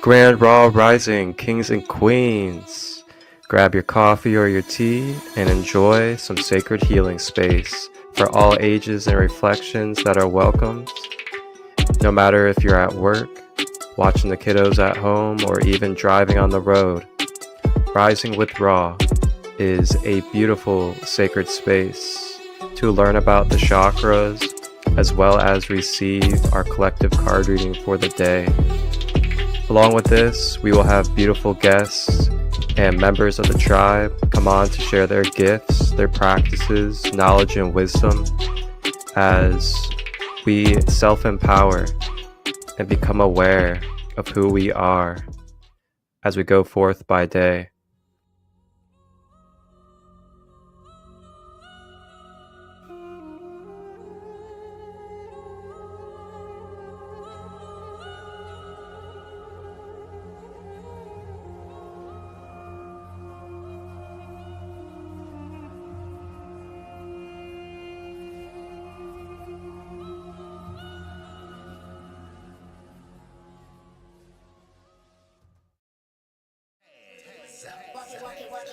Grand Raw Rising, kings and queens. Grab your coffee or your tea and enjoy some sacred healing space for all ages and reflections that are welcomed. No matter if you're at work, watching the kiddos at home, or even driving on the road, Rising with Raw is a beautiful sacred space to learn about the chakras as well as receive our collective card reading for the day. Along with this, we will have beautiful guests and members of the tribe come on to share their gifts, their practices, knowledge, and wisdom as we self-empower and become aware of who we are as we go forth by day.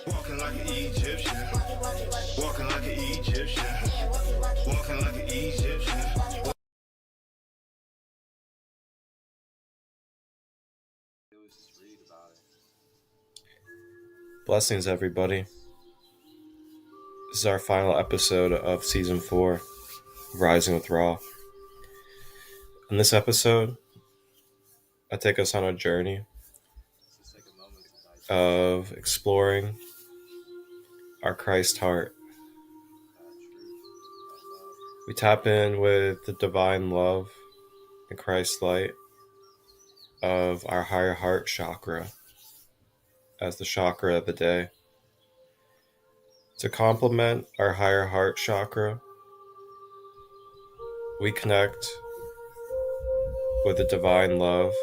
Walking like an Egyptian. Walking like an Egyptian. Walking like an Egyptian. Blessings, everybody. This is our final episode of Season 4 of Rising with Raw. In this episode, I take us on a journey of exploring our Christ heart. We tap in with the divine love and Christ light of our higher heart chakra as the chakra of the day. To complement our higher heart chakra, we connect with the divine love,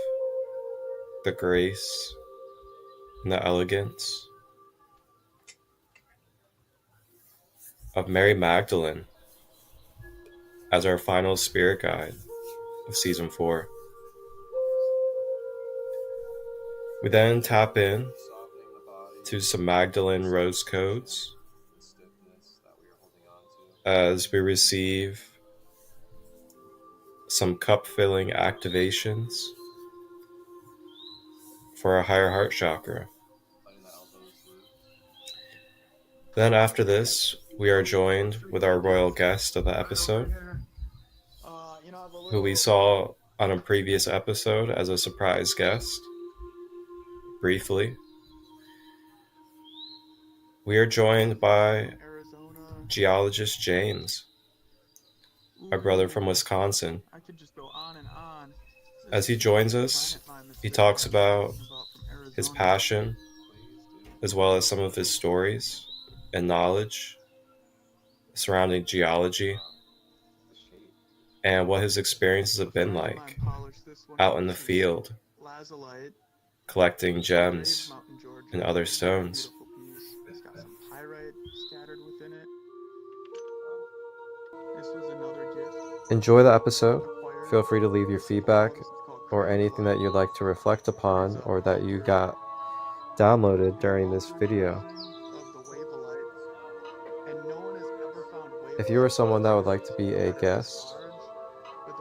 the grace, and the elegance of Mary Magdalene as our final spirit guide of Season 4. We then tap in to some Magdalene rose codes as we receive some cup filling activations for our higher heart chakra. Then after this, we are joined with our royal guest of the episode, who we saw on a previous episode as a surprise guest, briefly. We are joined by geologist James, our brother from Wisconsin. As he joins us, he talks about his passion, as well as some of his stories and knowledge surrounding geology and what his experiences have been like out in the field, collecting gems and other stones. Enjoy the episode. Feel free to leave your feedback or anything that you'd like to reflect upon or that you got downloaded during this video. If you are someone that would like to be a guest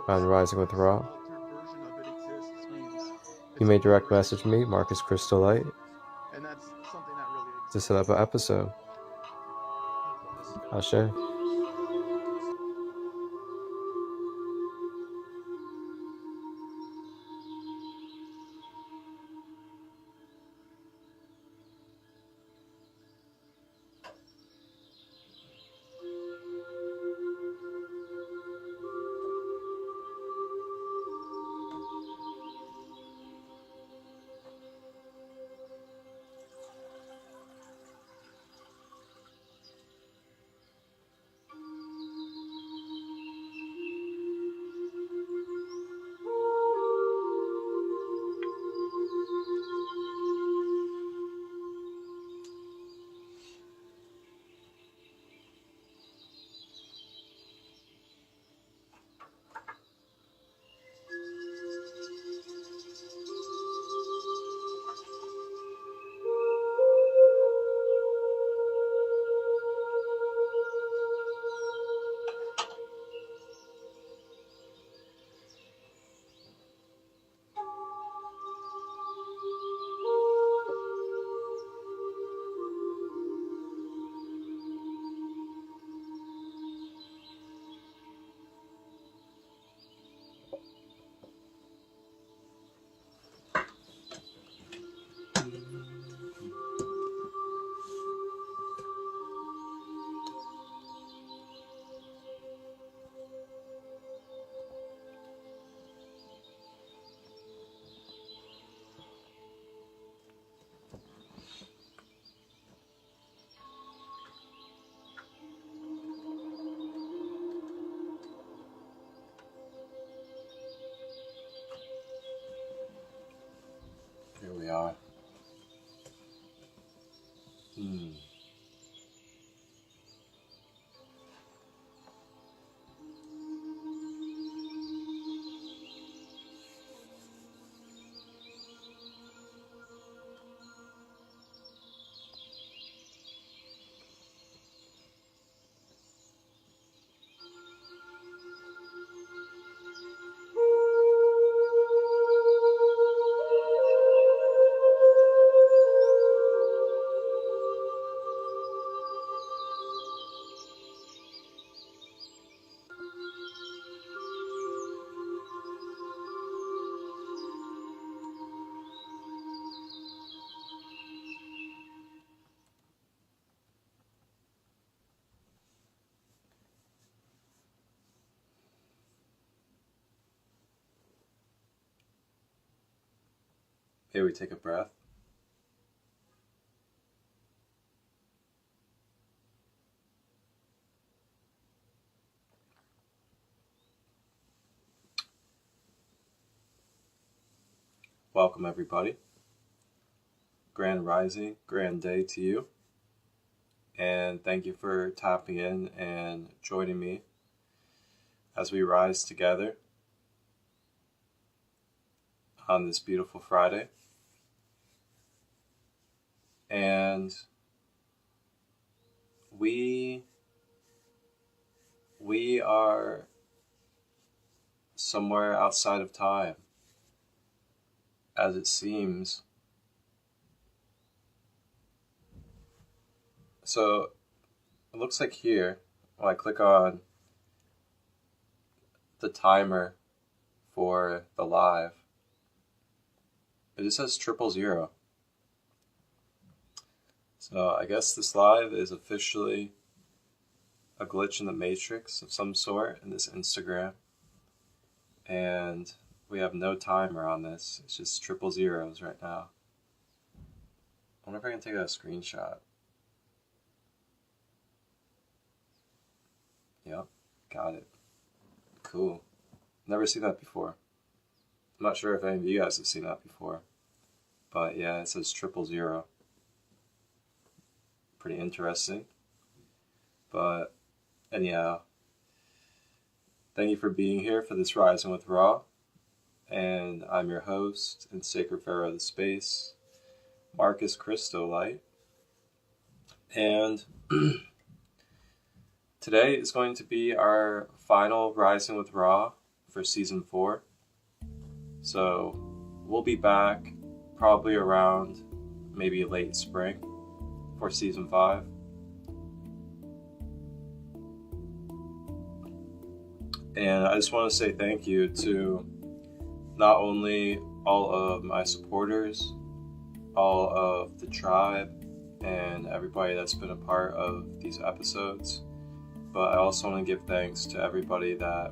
on Rising with Raw, you may direct message me, Marcus Christolight, to set up an episode. I'll share. we are. Here we take a breath. Welcome everybody. Grand rising, grand day to you. And thank you for tapping in and joining me as we rise together on this beautiful Friday. And we are somewhere outside of time, as it seems. So it looks like here, when I click on the timer for the live, it just says 000. So I guess this live is officially a glitch in the matrix of some sort in this Instagram. And we have no timer on this. It's just 000s right now. I wonder if I can take a screenshot. Yep, got it. Cool. Never seen that before. I'm not sure if any of you guys have seen that before. But yeah, it says 000. Pretty interesting. But anyhow, thank you for being here for this Rising with Ra. And I'm your host and Sacred Pharaoh of the Space, Marcus Christolight. And today is going to be our final Rising with Ra for Season 4. So we'll be back probably around maybe late spring for Season 5. And I just want to say thank you to not only all of my supporters, all of the tribe, and everybody that's been a part of these episodes, but I also want to give thanks to everybody that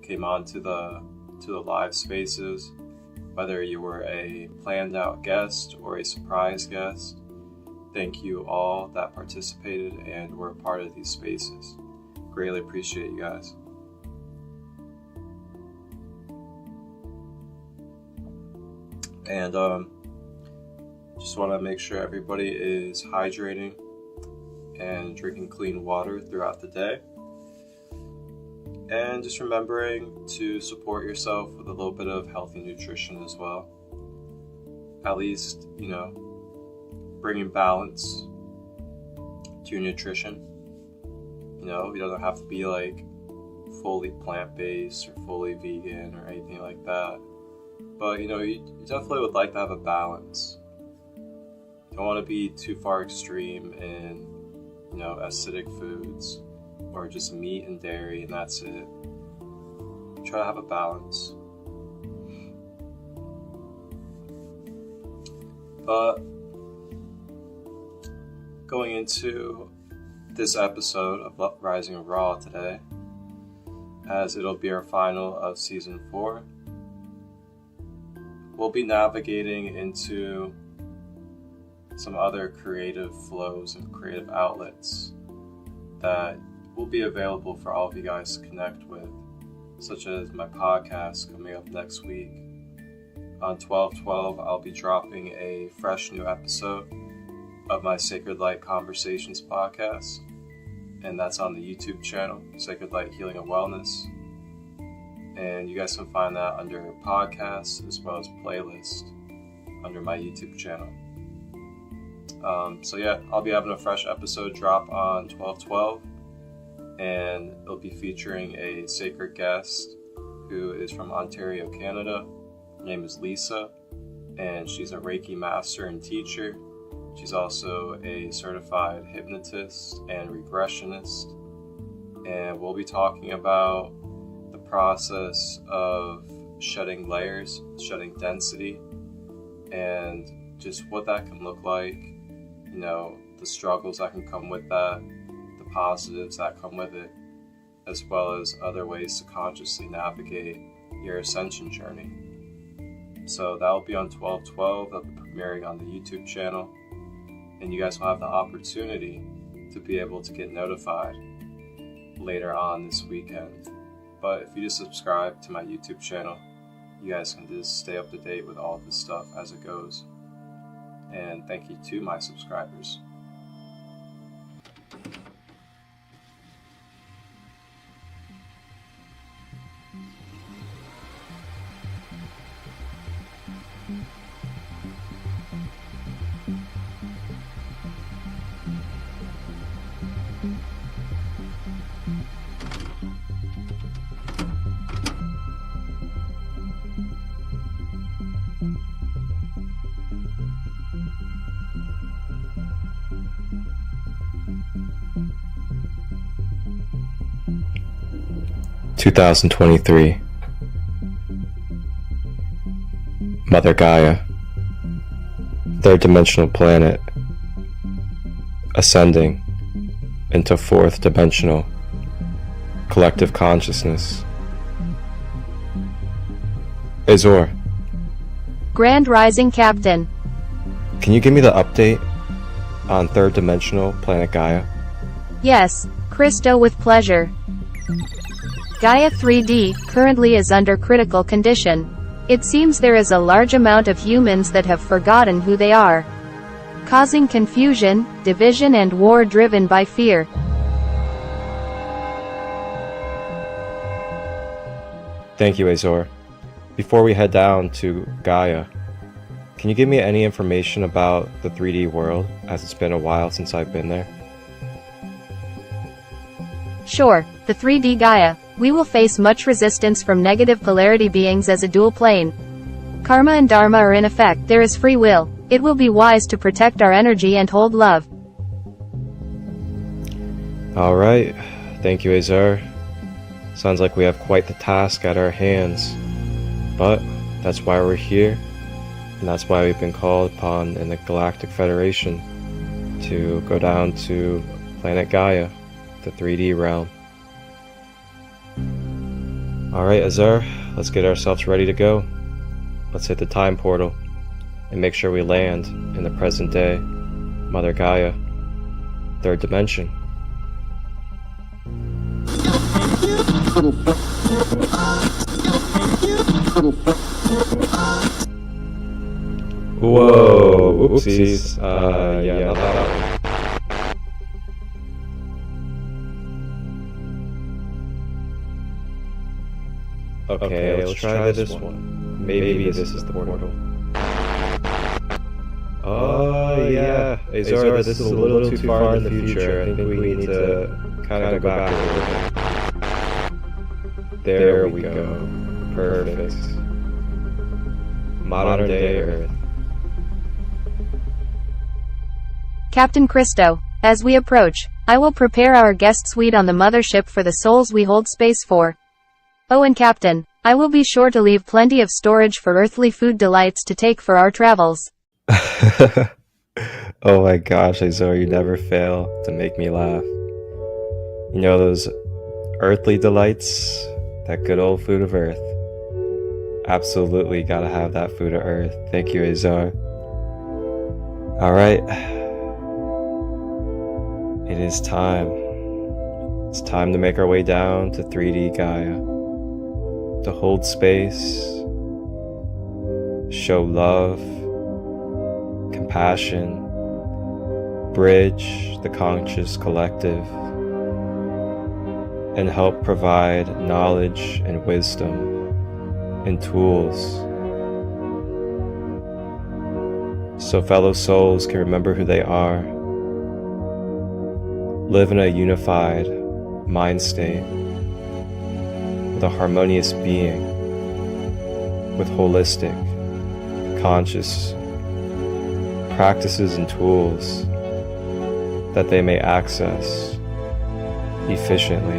came on to the live spaces, whether you were a planned out guest or a surprise guest. Thank you all that participated and were a part of these spaces. Greatly appreciate you guys. And just want to make sure everybody is hydrating and drinking clean water throughout the day. And just remembering to support yourself with a little bit of healthy nutrition as well. At least, bringing balance to your nutrition. You don't have to be like fully plant-based or fully vegan or anything like that. But, you definitely would like to have a balance. You don't want to be too far extreme in, acidic foods or just meat and dairy and that's it. Try to have a balance. But going into this episode of Rising Raw today, as it'll be our final of Season 4, we'll be navigating into some other creative flows and creative outlets that will be available for all of you guys to connect with, such as my podcast coming up next week, On 12/12, I'll be dropping a fresh new episode of my Sacred Light Conversations podcast, and that's on the YouTube channel, Sacred Light Healing and Wellness. And you guys can find that under podcasts as well as playlist under my YouTube channel. I'll be having a fresh episode drop on 12/12, and it'll be featuring a sacred guest who is from Ontario, Canada. Her name is Lisa, and she's a Reiki master and teacher. She's also a certified hypnotist and regressionist, and we'll be talking about the process of shedding layers, shedding density, and just what that can look like, the struggles that can come with that, the positives that come with it, as well as other ways to consciously navigate your ascension journey. So that'll be on 12/12, that'll be premiering on the YouTube channel, and you guys will have the opportunity to be able to get notified later on this weekend. But if you just subscribe to my YouTube channel, you guys can just stay up to date with all this stuff as it goes. And thank you to my subscribers. (2023) Mother Gaia, third dimensional planet, ascending into fourth dimensional collective consciousness. Azor, Grand Rising Captain. can you give me the update on third dimensional planet Gaia? Yes, Christo, with pleasure. Gaia 3D currently is under critical condition. It seems there is a large amount of humans that have forgotten who they are, causing confusion, division and war driven by fear. Thank you, Azor. Before we head down to Gaia, can you give me any information about the 3D world, as it's been a while since I've been there? Sure, the 3D Gaia. We will face much resistance from negative polarity beings as a dual plane. Karma and Dharma are in effect. There is free will. It will be wise to protect our energy and hold love. Alright, thank you, Azor. Sounds like we have quite the task at our hands. But that's why we're here, and that's why we've been called upon in the Galactic Federation to go down to planet Gaia, the 3D realm. Alright, Azor, let's get ourselves ready to go. Let's hit the time portal and make sure we land in the present day, Mother Gaia, third dimension. Whoa, oopsies. Not that one. Okay, let's try this one. Maybe this is the portal. Oh yeah, Azor, this is a little too far in the future. I think we need to kind of go back a little bit. There we go. Perfect. Modern day Earth. Captain Christo, as we approach, I will prepare our guest suite on the mothership for the souls we hold space for. Oh, and Captain, I will be sure to leave plenty of storage for earthly food delights to take for our travels. Oh my gosh, Azor, you never fail to make me laugh. You know those earthly delights, that good old food of earth. Absolutely gotta have that food of earth. Thank you, Azor. Alright. It is time. It's time to make our way down to 3D Gaia. To hold space show love, compassion, bridge the conscious collective, and help provide knowledge and wisdom and tools so fellow souls can remember who they are, live in a unified mind state with a harmonious being, with holistic, conscious practices and tools that they may access efficiently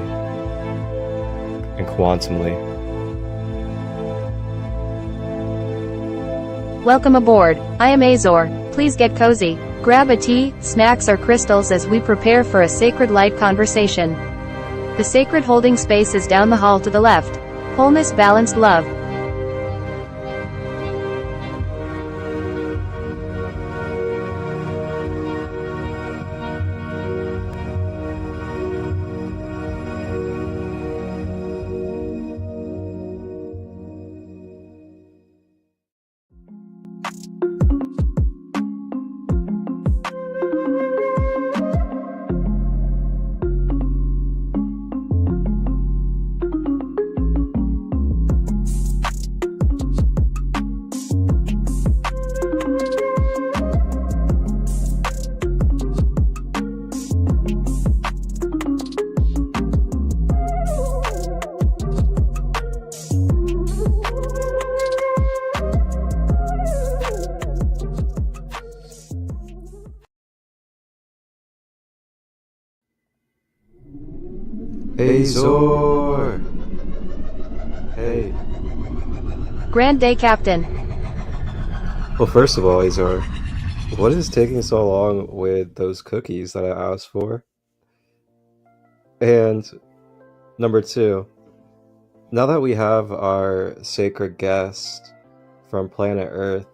and quantumly. Welcome aboard. I am Azor. Please get cozy. Grab a tea, snacks, or crystals as we prepare for a sacred light conversation. The sacred holding space is down the hall to the left. Wholeness, balanced love. Azor! Hey. Grand day, Captain. Well, first of all, Azor, what is taking so long with those cookies that I asked for? And number two, now that we have our sacred guest from planet Earth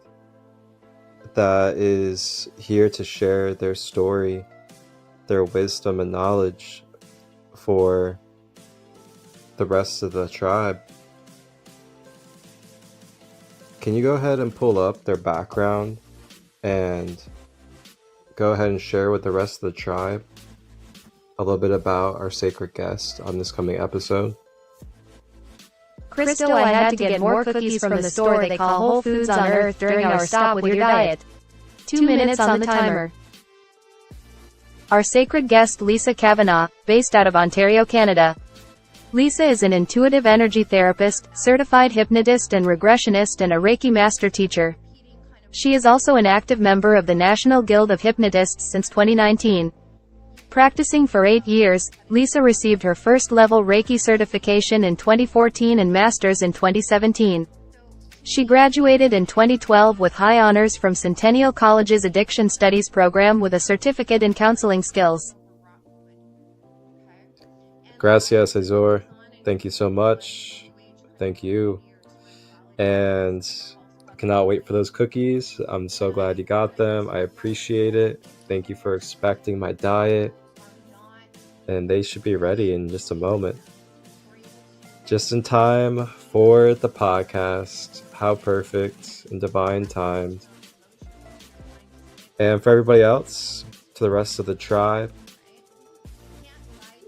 that is here to share their story, their wisdom and knowledge for the rest of the tribe, can you go ahead and pull up their background and go ahead and share with the rest of the tribe a little bit about our sacred guest on this coming episode? Christo, I had to get more cookies from the store they call Whole Foods on Earth during our stop with your diet. 2 minutes on the timer. Our sacred guest, Lisa Kavanagh, based out of Ontario, Canada. Lisa is an intuitive energy therapist, certified hypnotist and regressionist, and a Reiki master teacher. She is also an active member of the National Guild of Hypnotists since 2019. Practicing for 8 years, Lisa received her first-level Reiki certification in 2014 and master's in 2017. She graduated in 2012 with high honors from Centennial College's Addiction Studies program with a certificate in counseling skills. Gracias, Azor. Thank you so much. Thank you. And I cannot wait for those cookies. I'm so glad you got them. I appreciate it. Thank you for expecting my diet. And they should be ready in just a moment. Just in time for the podcast. How perfect and divine timed. And for everybody else, to the rest of the tribe,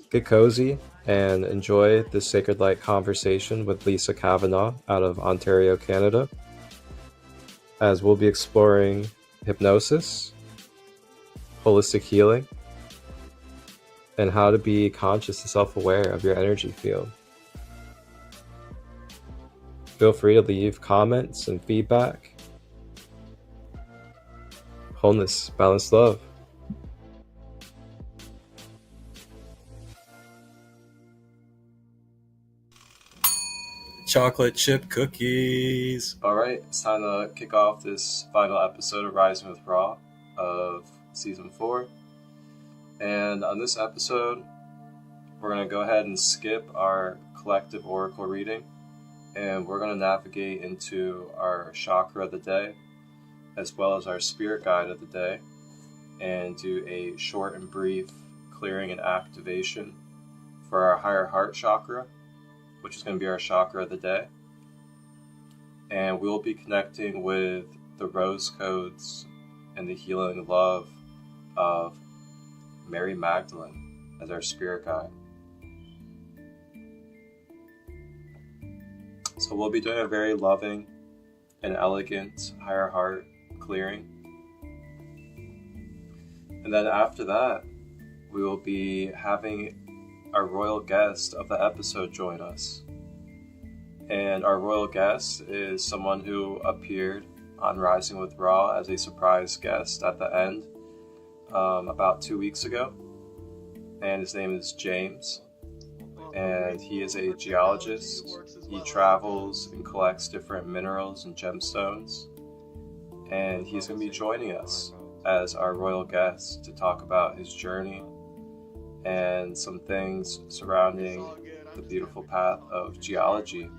get cozy and enjoy this Sacred Light conversation with Lisa Kavanagh out of Ontario, Canada, as we'll be exploring hypnosis, holistic healing, and how to be conscious and self-aware of your energy field. Feel free to leave comments and feedback. Wholeness, balanced love. Chocolate chip cookies. All right, it's time to kick off this final episode of Rising with Ra of season 4. And on this episode, we're going to go ahead and skip our collective oracle reading. And we're going to navigate into our chakra of the day, as well as our spirit guide of the day, and do a short and brief clearing and activation for our higher heart chakra, which is going to be our chakra of the day. and we'll be connecting with the rose codes and the healing love of Mary Magdalene as our spirit guide. So we'll be doing a very loving and elegant higher heart clearing. And then after that, we will be having our royal guest of the episode join us. And our royal guest is someone who appeared on Rising with Ra as a surprise guest at the end about 2 weeks ago. And his name is James. And he is a geologist. He travels and collects different minerals and gemstones. And he's going to be joining us as our royal guest to talk about his journey and some things surrounding the beautiful path of geology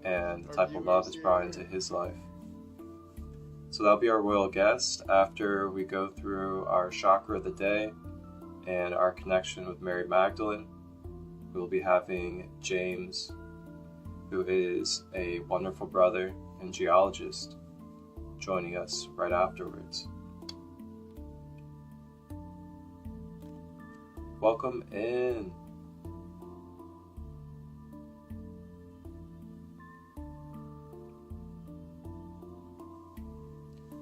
and the type of love it's brought into his life. So that'll be our royal guest after we go through our chakra of the day and our connection with Mary Magdalene. We'll be having James, who is a wonderful brother and geologist, joining us right afterwards. Welcome in.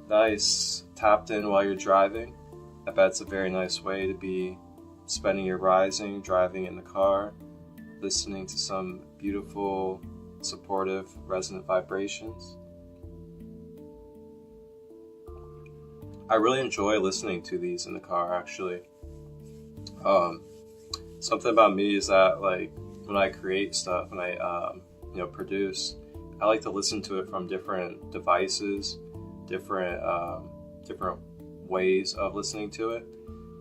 Nice. Tapped in while you're driving. I bet it's a very nice way to be spending your rising, driving in the car, listening to some beautiful, supportive, resonant vibrations. I really enjoy listening to these in the car, actually. Something about me is that, like, when I create stuff and I produce, I like to listen to it from different devices, different ways of listening to it,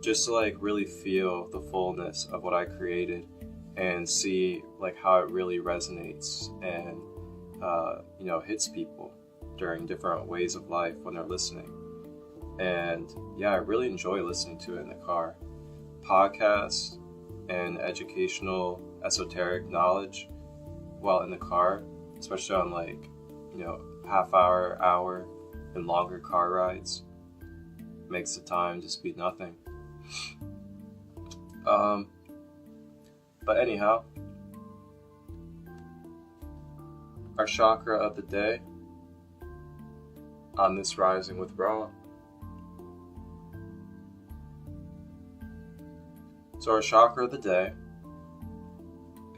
just to like really feel the fullness of what I created and see like how it really resonates and hits people during different ways of life when they're listening. And yeah, I really enjoy listening to it in the car. Podcasts and educational esoteric knowledge while in the car, especially on like half hour and longer car rides, makes the time just be nothing. But anyhow, our chakra of the day on this Rising with Ra. So our chakra of the day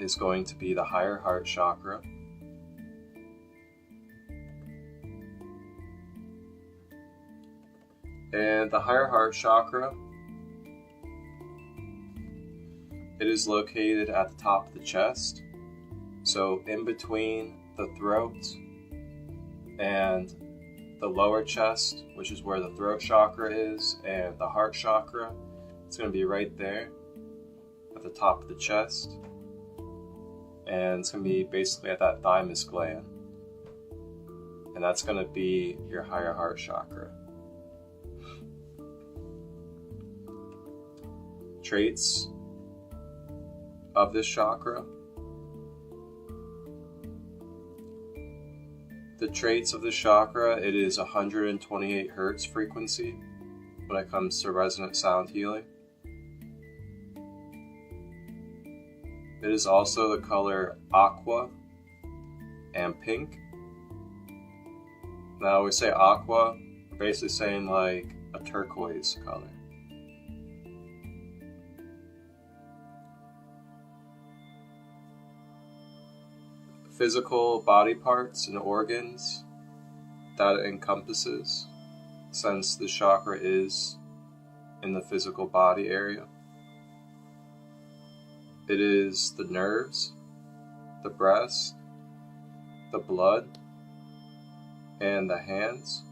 is going to be the higher heart chakra. And the higher heart chakra, it is located at the top of the chest, so in between the throat and the lower chest, which is where the throat chakra is, and the heart chakra. It's going to be right there at the top of the chest, and it's going to be basically at that thymus gland, and that's going to be your higher heart chakra. Traits of this chakra. The traits of this chakra, it is 128 hertz frequency when it comes to resonant sound healing. It is also the color aqua and pink. Now, we say aqua, we're basically saying like a turquoise color. Physical body parts and organs that it encompasses, since the chakra is in the physical body area. It is the nerves, the breast, the blood, and the hands.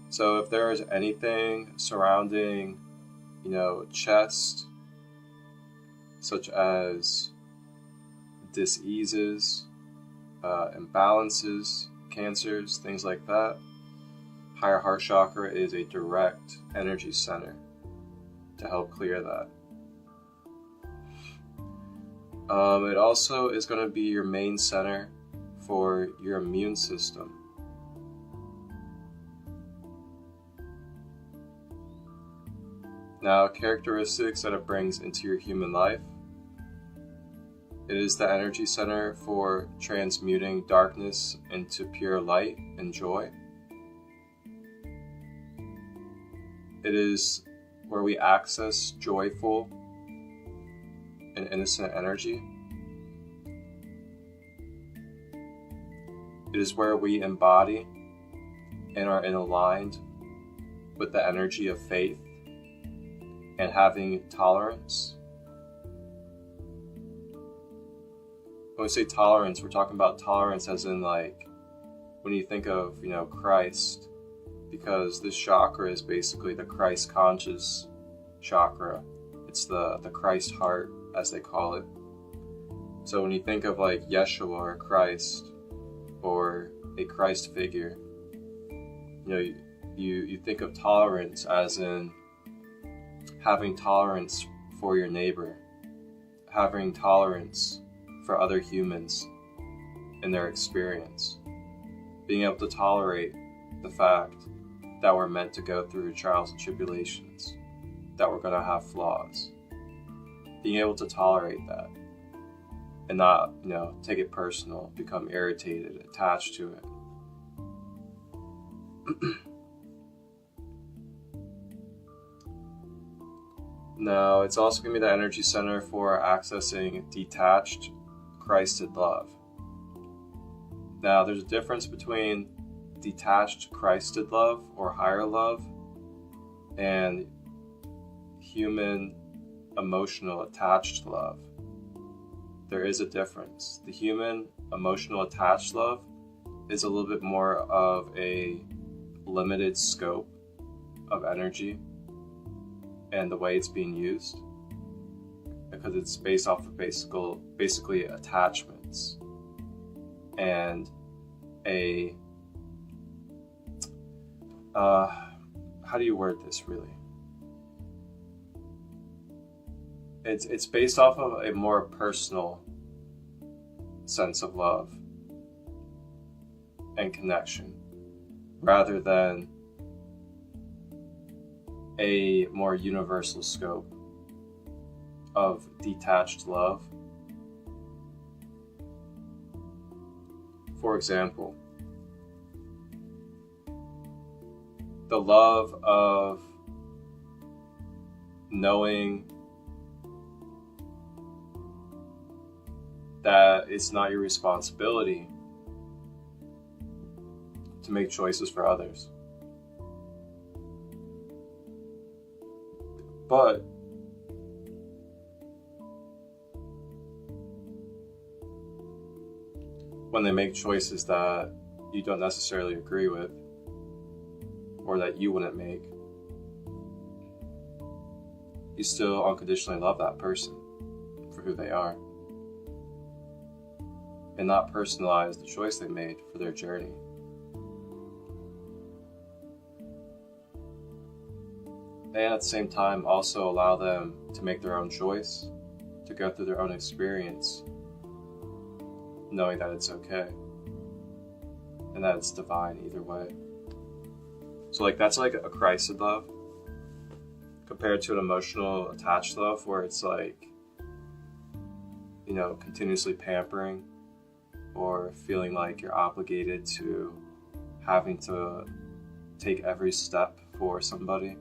So if there is anything surrounding chest, such as diseases, imbalances, cancers, things like that, higher heart chakra is a direct energy center to help clear that. It also is going to be your main center for your immune system. Now, characteristics that it brings into your human life. It is the energy center for transmuting darkness into pure light and joy. It is where we access joyful and innocent energy. It is where we embody and are aligned with the energy of faith and having tolerance. When we say tolerance, we're talking about tolerance as in like when you think of, Christ, because this chakra is basically the Christ conscious chakra. It's the Christ heart, as they call it. So when you think of like Yeshua or Christ or a Christ figure, you think of tolerance as in having tolerance for your neighbor, having tolerance for other humans in their experience, being able to tolerate the fact that we're meant to go through trials and tribulations, that we're going to have flaws, being able to tolerate that and not, take it personal, become irritated, attached to it. Now, it's also going to be the energy center for accessing detached, Christed love. Now, there's a difference between detached, Christed love or higher love and human, emotional, attached love. There is a difference. The human, emotional, attached love is a little bit more of a limited scope of energy and the way it's being used, because it's based off of basically attachments and a how do you word this really? It's based off of a more personal sense of love and connection rather than a more universal scope of detached love. For example, the love of knowing that it's not your responsibility to make choices for others. But when they make choices that you don't necessarily agree with or that you wouldn't make, you still unconditionally love that person for who they are and not personalize the choice they made for their journey. And at the same time, also allow them to make their own choice, to go through their own experience, knowing that it's okay and that it's divine either way. So that's like a Christed love compared to an emotional attached love where it's continuously pampering or feeling like you're obligated to having to take every step for somebody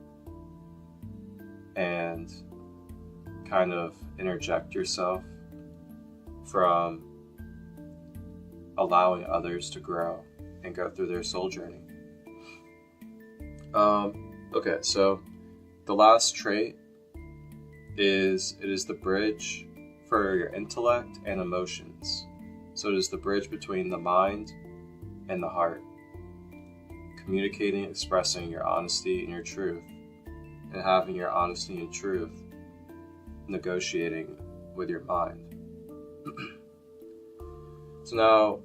and kind of interject yourself from allowing others to grow and go through their soul journey. Okay, so the last trait is it is the bridge for your intellect and emotions. So it is the bridge between the mind and the heart, communicating, expressing your honesty and your truth, and having your honesty and truth negotiating with your mind. So now,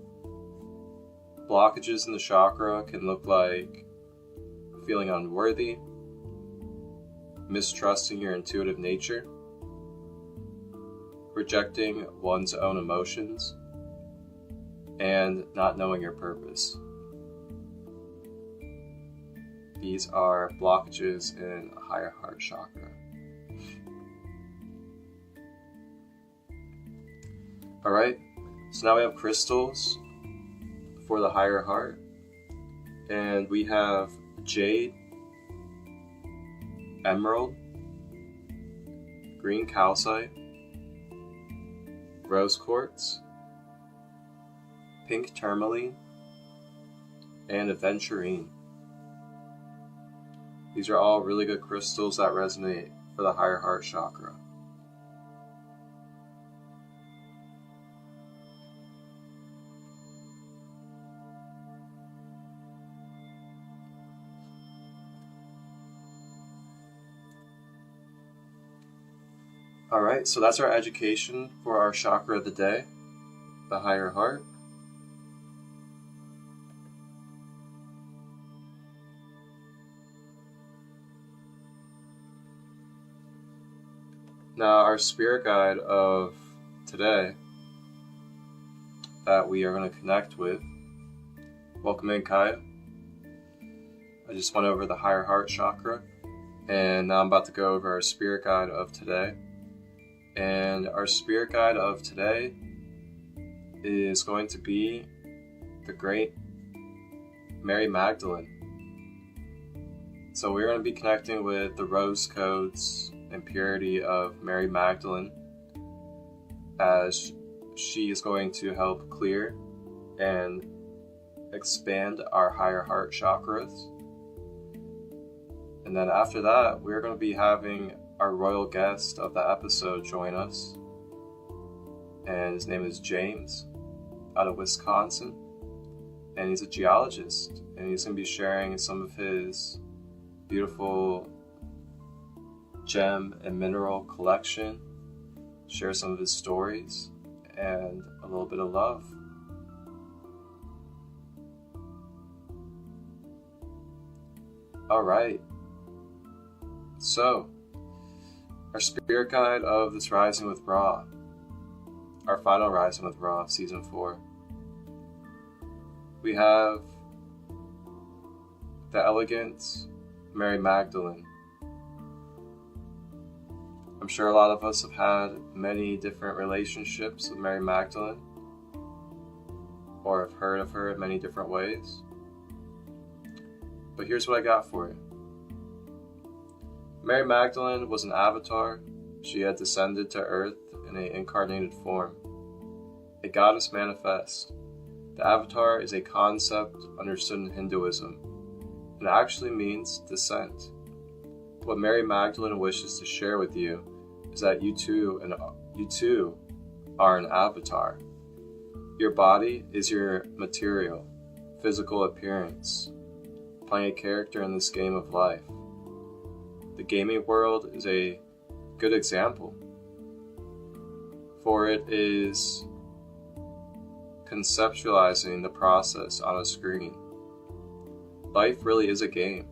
blockages in the chakra can look like feeling unworthy, mistrusting your intuitive nature, rejecting one's own emotions, and not knowing your purpose. These are blockages in a higher heart chakra. Alright, so now we have crystals for the higher heart, and we have jade, emerald, green calcite, rose quartz, pink tourmaline, and aventurine. These are all really good crystals that resonate for the higher heart chakra. Alright, so that's our education for our chakra of the day, the higher heart. Now, our spirit guide of today that we are going to connect with. Welcome in, Kaya. I just went over the higher heart chakra, and now I'm about to go over our spirit guide of today. And our spirit guide of today is going to be the great Mary Magdalene. So we're going to be connecting with the rose codes and purity of Mary Magdalene, as she is going to help clear and expand our higher heart chakras. And then after that, we're going to be having our royal guest of the episode join us, and his name is James out of Wisconsin, and he's a geologist, and he's going to be sharing some of his beautiful gem and mineral collection, share some of his stories, and a little bit of love. Alright, so our spirit guide of this Rising with Ra, our final Rising with Ra, Season 4. We have the elegant Mary Magdalene. I'm sure a lot of us have had many different relationships with Mary Magdalene, or have heard of her in many different ways. But here's what I got for you. Mary Magdalene was an avatar. She had descended to earth in an incarnated form, a goddess manifest. The avatar is a concept understood in Hinduism, and actually means descent. What Mary Magdalene wishes to share with you is that you too are an avatar. Your body is your material, physical appearance, playing a character in this game of life. The gaming world is a good example, for it is conceptualizing the process on a screen. Life really is a game.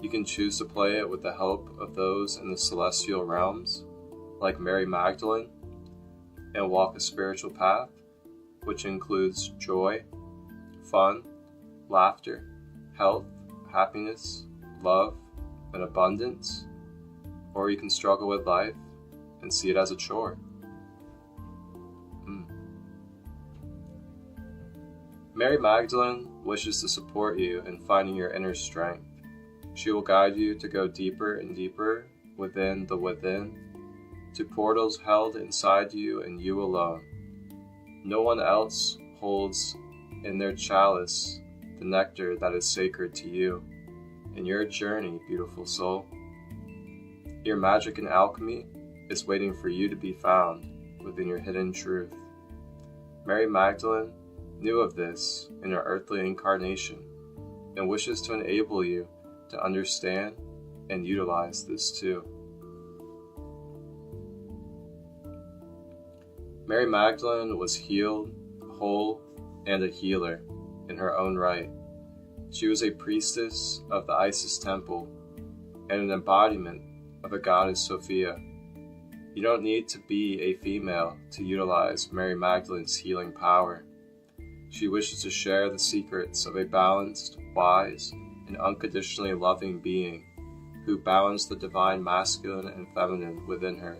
You can choose to play it with the help of those in the celestial realms, like Mary Magdalene, and walk a spiritual path, which includes joy, fun, laughter, health, happiness, love, and abundance. Or you can struggle with life and see it as a chore. Mary Magdalene wishes to support you in finding your inner strength. She will guide you to go deeper and deeper within the within, to portals held inside you and you alone. No one else holds in their chalice the nectar that is sacred to you. In your journey, beautiful soul, your magic and alchemy is waiting for you to be found within your hidden truth. Mary Magdalene knew of this in her earthly incarnation and wishes to enable you to understand and utilize this too. Mary Magdalene was healed, whole, and a healer in her own right. She was a priestess of the Isis temple and an embodiment of the goddess Sophia. You don't need to be a female to utilize Mary Magdalene's healing power. She wishes to share the secrets of a balanced, wise, and unconditionally loving being who balanced the divine masculine and feminine within her.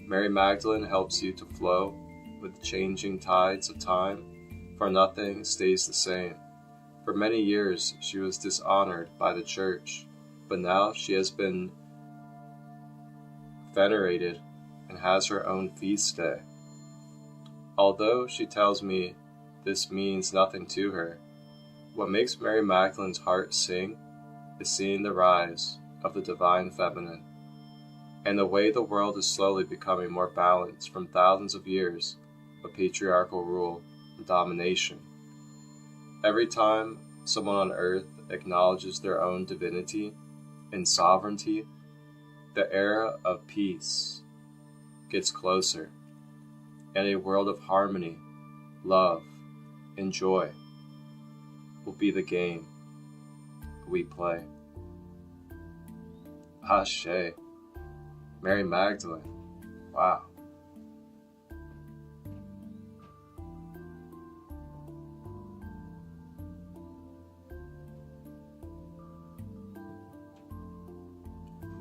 Mary Magdalene helps you to flow with the changing tides of time, for nothing stays the same. For many years she was dishonored by the church, but now she has been venerated and has her own feast day. Although she tells me this means nothing to her, what makes Mary Magdalene's heart sing is seeing the rise of the divine feminine, and the way the world is slowly becoming more balanced from thousands of years of patriarchal rule and domination. Every time someone on earth acknowledges their own divinity and sovereignty, the era of peace gets closer, and a world of harmony, love, and joy will be the game we play. Ashe. Mary Magdalene. Wow.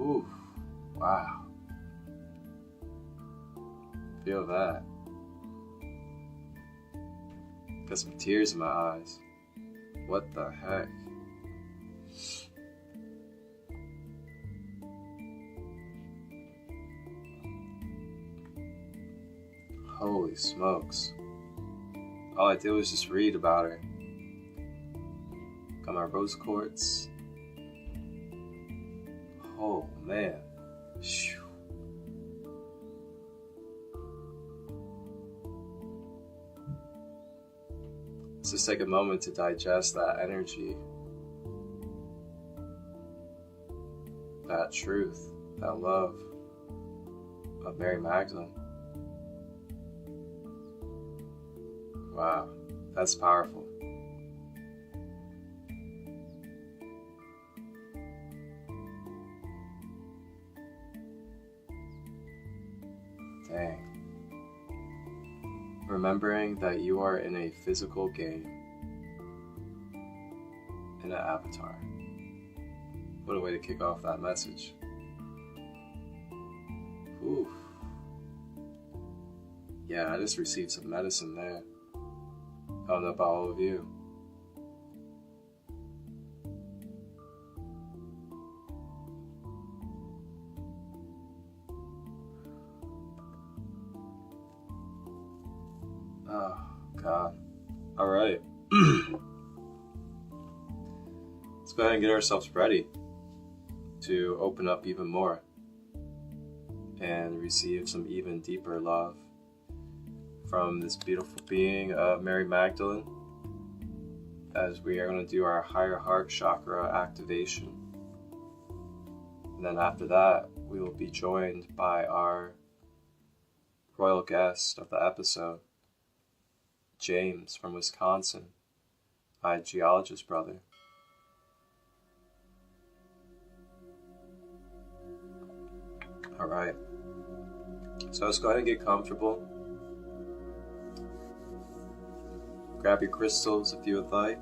Ooh, wow. Feel that. Got some tears in my eyes. What the heck? Holy smokes. All I did was just read about her. Got my rose quartz. Oh man. Phew. Let's just take a moment to digest that energy, that truth, that love of Mary Magdalene. Wow, that's powerful. Dang. Remembering that you are in a physical game, in an avatar. What a way to kick off that message. Oof. Yeah, I just received some medicine there. I don't know about all of you. Oh, God. All right. Let's go ahead and get ourselves ready to open up even more and receive some even deeper love from this beautiful being of Mary Magdalene, as we are going to do our higher heart chakra activation. And then after that, we will be joined by our royal guest of the episode, James from Wisconsin, my geologist brother. All right, so let's go ahead and get comfortable. Grab your crystals if you would like.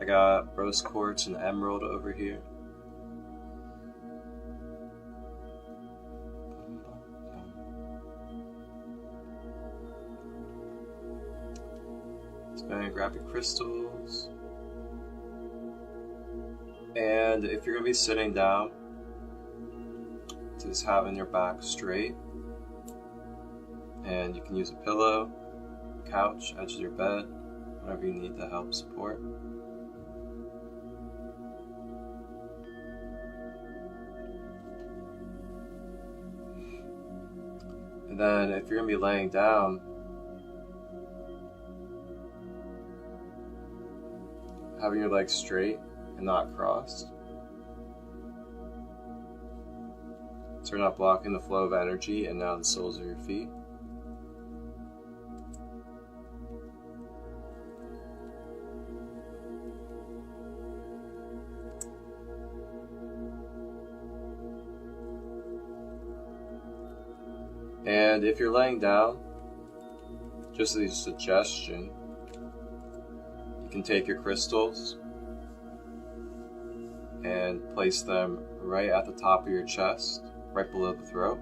I got rose quartz and emerald over here. Let's go ahead and grab your crystals. And if you're going to be sitting down, just having your back straight. And you can use a pillow, couch, edge of your bed, whatever you need to help support. And then if you're going to be laying down, having your legs straight and not crossed, so you're not blocking the flow of energy and now the soles of your feet. And if you're laying down, just as a suggestion, you can take your crystals and place them right at the top of your chest, right below the throat,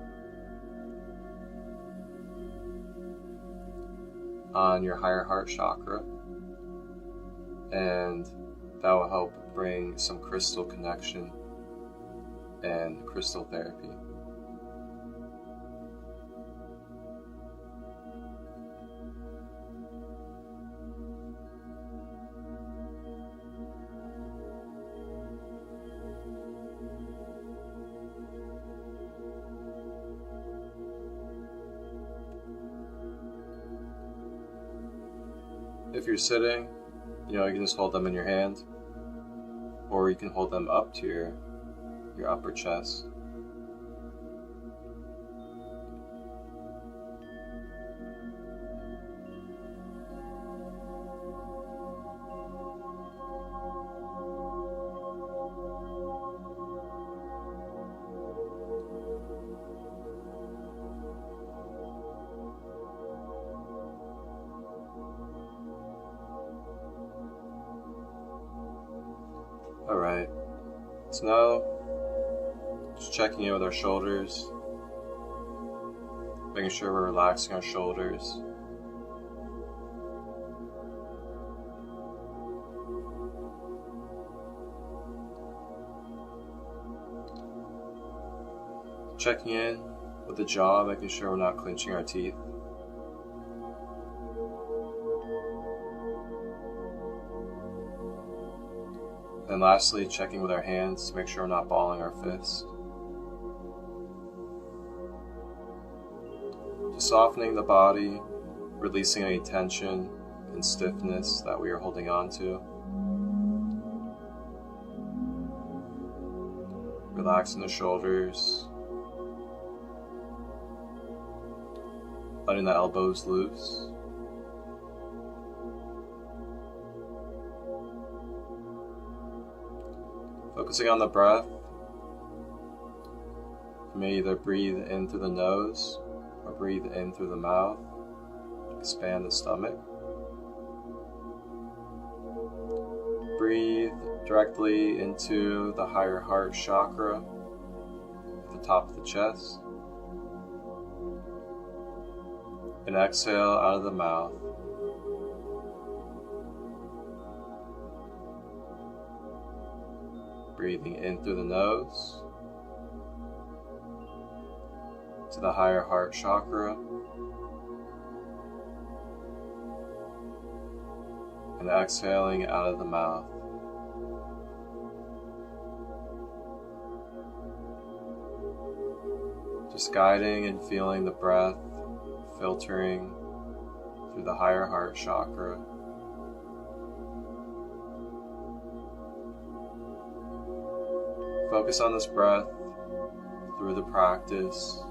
on your higher heart chakra, and that will help bring some crystal connection and crystal therapy. If you're sitting, you can just hold them in your hand, or you can hold them up to your upper chest. Alright, so now just checking in with our shoulders, making sure we're relaxing our shoulders. Checking in with the jaw, making sure we're not clenching our teeth. And lastly, checking with our hands to make sure we're not balling our fists. Just softening the body, releasing any tension and stiffness that we are holding on to. Relaxing the shoulders. Letting the elbows loose. Focusing on the breath. You may either breathe in through the nose or breathe in through the mouth. Expand the stomach. Breathe directly into the higher heart chakra at the top of the chest. And exhale out of the mouth. Breathing in through the nose to the higher heart chakra, and exhaling out of the mouth. Just guiding and feeling the breath filtering through the higher heart chakra. Focus on this breath through the practice.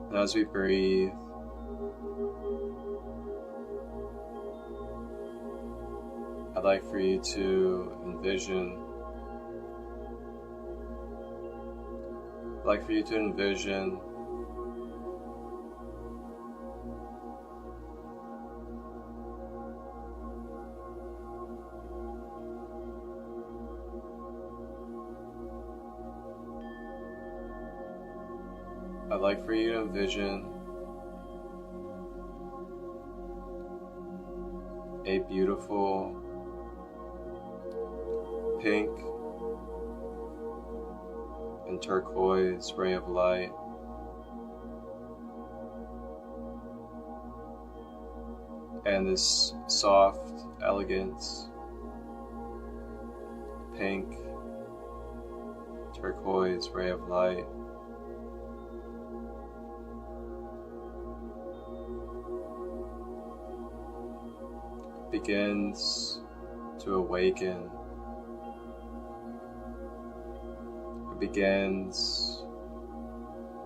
And as we breathe, I'd like for you to envision a beautiful pink and turquoise ray of light and this soft, elegant pink turquoise ray of light begins to awaken. It begins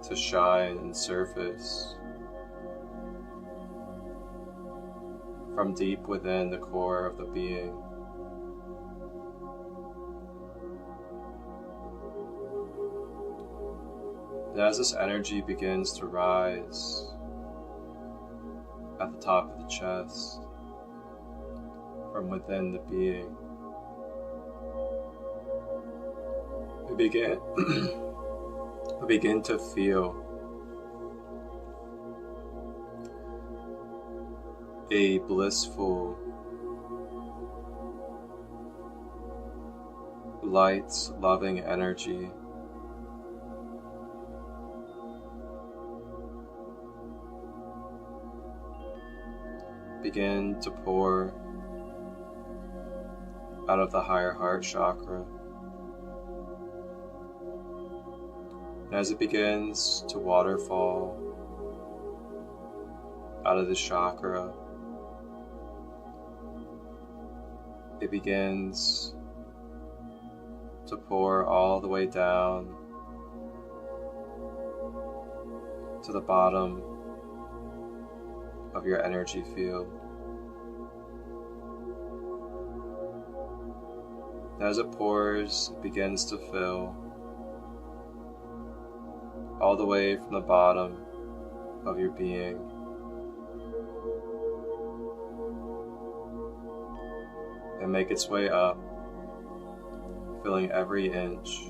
to shine and surface from deep within the core of the being. And as this energy begins to rise at the top of the chest, from within the being, we begin to feel a blissful, light, loving energy begin to pour out of the higher heart chakra. And as it begins to waterfall out of the chakra, it begins to pour all the way down to the bottom of your energy field. As it pours, it begins to fill all the way from the bottom of your being and make its way up, filling every inch,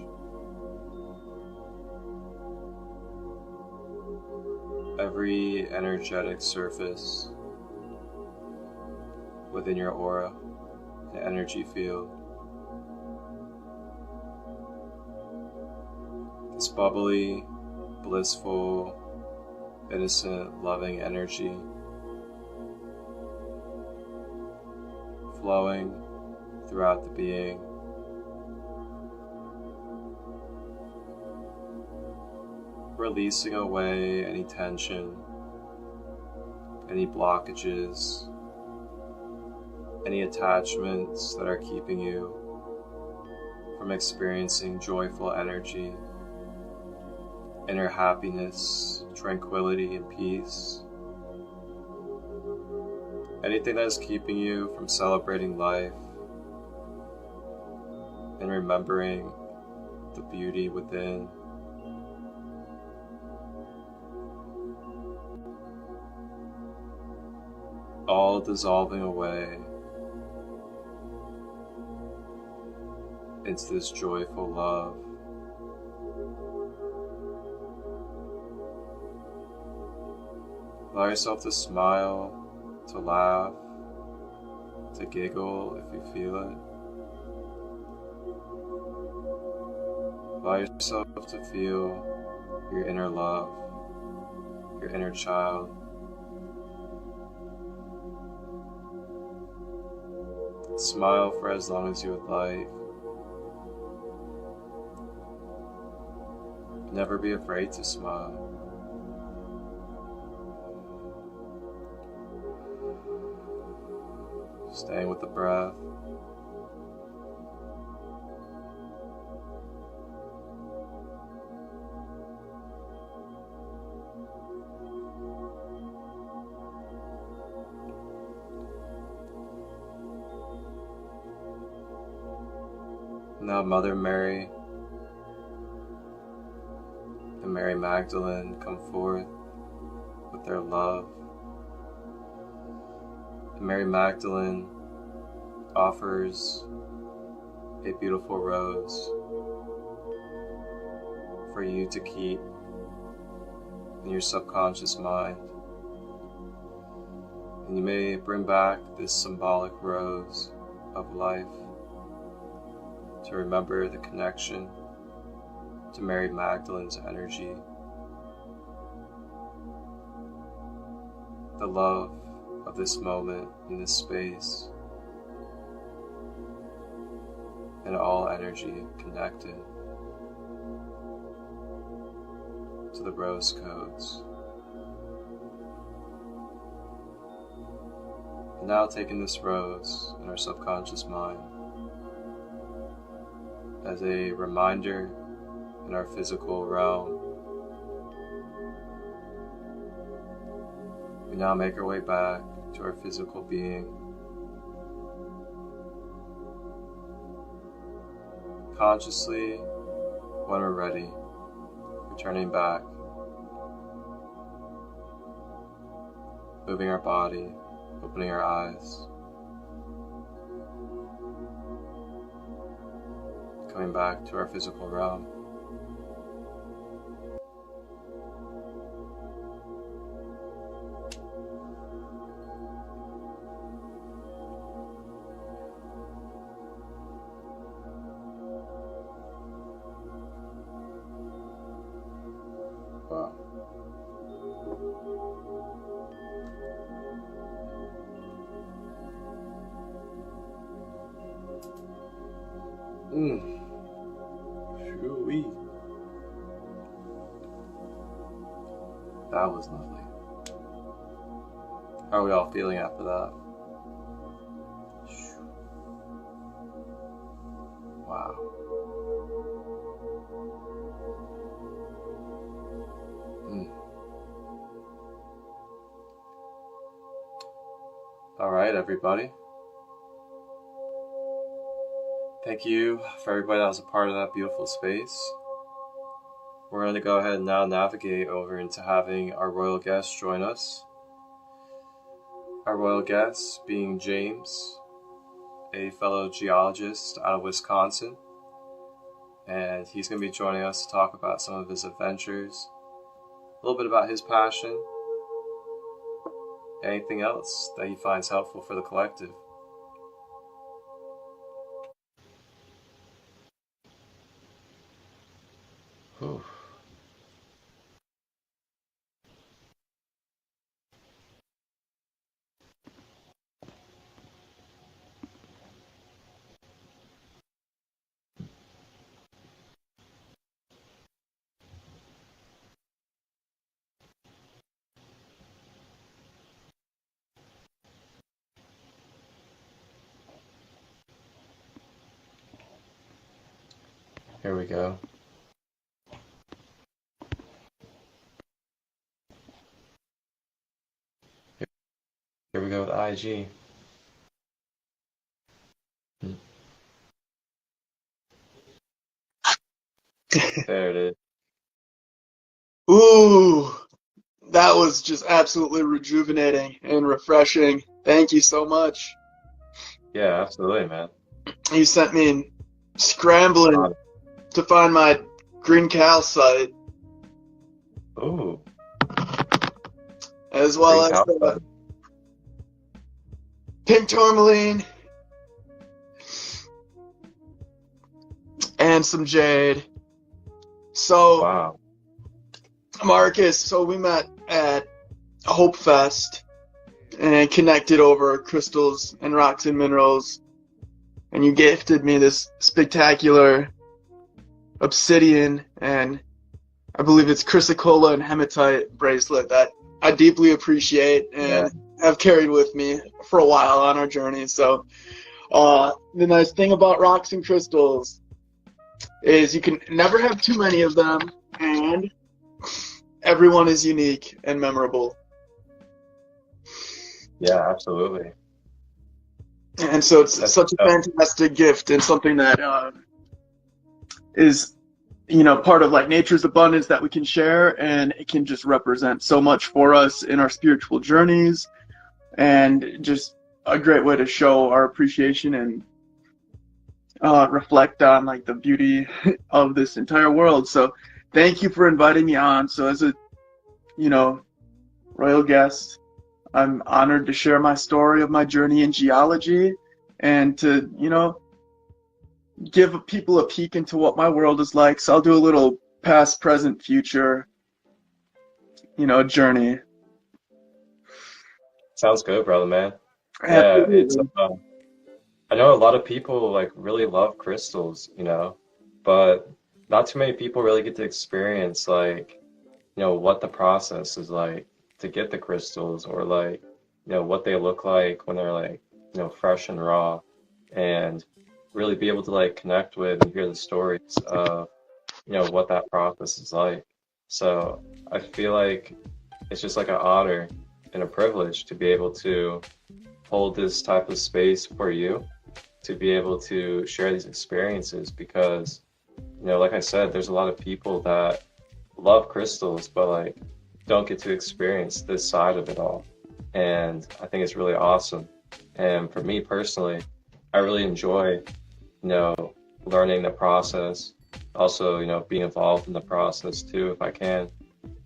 every energetic surface within your aura and energy field. This bubbly, blissful, innocent, loving energy flowing throughout the being, releasing away any tension, any blockages, any attachments that are keeping you from experiencing joyful energy, inner happiness, tranquility, and peace. Anything that is keeping you from celebrating life and remembering the beauty within. All dissolving away into this joyful love. Allow yourself to smile, to laugh, to giggle if you feel it. Allow yourself to feel your inner love, your inner child. Smile for as long as you would like. Never be afraid to smile. Staying with the breath. Now Mother Mary and Mary Magdalene come forth with their love. And Mary Magdalene offers a beautiful rose for you to keep in your subconscious mind. And you may bring back this symbolic rose of life to remember the connection to Mary Magdalene's energy, the love of this moment in this space, and all energy connected to the rose codes. And now taking this rose in our subconscious mind as a reminder in our physical realm We now make our way back to our physical being. Consciously, when we're ready, returning back, moving our body, opening our eyes, coming back to our physical realm. Wow. Shoo-wee. That was lovely. How are we all feeling after that? Wow. All right, everybody. Thank you for everybody that was a part of that beautiful space. We're going to go ahead and now navigate over into having our royal guest join us. Our royal guest being James, a fellow geologist out of Wisconsin. And he's going to be joining us to talk about some of his adventures, a little bit about his passion, anything else that he finds helpful for the collective. Whew. Here we go. Here we go with IG. There it is. Ooh, that was just absolutely rejuvenating and refreshing. Thank you so much. Yeah, absolutely, man. You sent me scrambling to find my green calcite, Ooh. as well Green as calcite. pink tourmaline and some jade. So, Wow. Marcus, so we met at Hope Fest and connected over crystals and rocks and minerals, and you gifted me this spectacular obsidian and I believe it's chrysocolla and hematite bracelet that I deeply appreciate and have carried with me for a while on our journey. So the nice thing about rocks and crystals is you can never have too many of them, and everyone is unique and memorable. Yeah, absolutely. And so it's such a fantastic gift and something that is, you know, part of like nature's abundance that we can share, and it can just represent so much for us in our spiritual journeys, and just a great way to show our appreciation and reflect on like the beauty of this entire world. So thank you for inviting me on. So as a, you know, royal guest, I'm honored to share my story of my journey in geology and to, you know, give people a peek into what my world is like. So I'll do a little past, present, future, you know, journey. Sounds good, brother, man. Yeah, it's I know a lot of people like really love crystals, you know, but not too many people really get to experience like, you know, what the process is like to get the crystals, or like, you know, what they look like when they're like, you know, fresh and raw, and really be able to like connect with and hear the stories of, you know, what that process is like. So I feel like it's just like an honor and a privilege to be able to hold this type of space for you, to be able to share these experiences, because, you know, like I said, there's a lot of people that love crystals, but like don't get to experience this side of it all. And I think it's really awesome. And for me personally, I really enjoy, you know, learning the process, also, you know, being involved in the process too, if I can,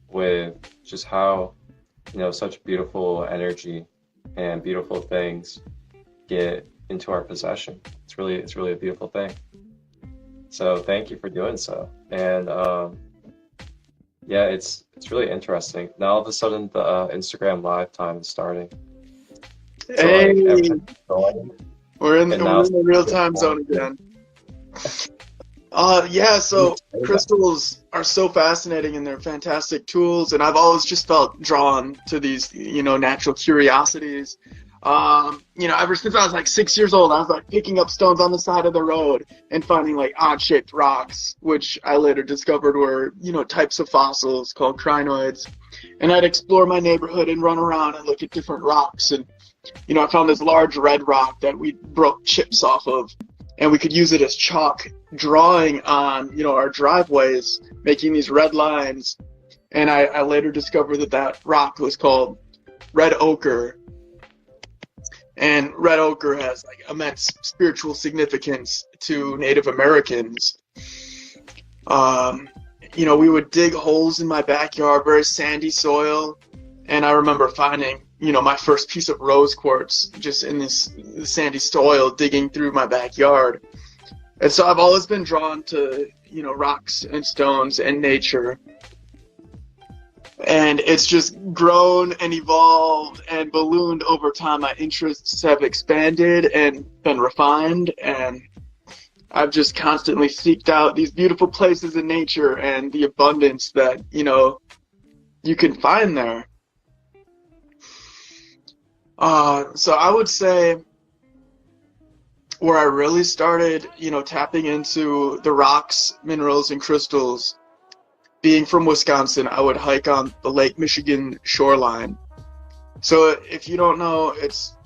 with just how, you know, such beautiful energy and beautiful things get into our possession. It's really a beautiful thing. So thank you for doing so. And yeah, it's really interesting. Now all of a sudden the Instagram live time is starting. So Hey, like everything's going, we're in and now the real time zone again. Yeah, so crystals are so fascinating and they're fantastic tools, and I've always just felt drawn to these, you know, natural curiosities. You know, ever since I was like 6 years old, I was like picking up stones on the side of the road and finding like odd-shaped rocks, which I later discovered were, you know, types of fossils called crinoids. And I'd explore my neighborhood and run around and look at different rocks. And, you know, I found this large red rock that we broke chips off of, and we could use it as chalk, drawing on, you know, our driveways, making these red lines. And I later discovered that that rock was called red ochre. And red ochre has like immense spiritual significance to Native Americans. You know, we would dig holes in my backyard, very sandy soil. And I remember finding, you know, my first piece of rose quartz just in this sandy soil, digging through my backyard. And so I've always been drawn to, you know, rocks and stones and nature. And it's just grown and evolved and ballooned over time. My interests have expanded and been refined, and I've just constantly seeked out these beautiful places in nature and the abundance that, you know, you can find there. So I would say where I really started, you know, tapping into the rocks, minerals, and crystals, being from Wisconsin, I would hike on the Lake Michigan shoreline. So if you don't know, it's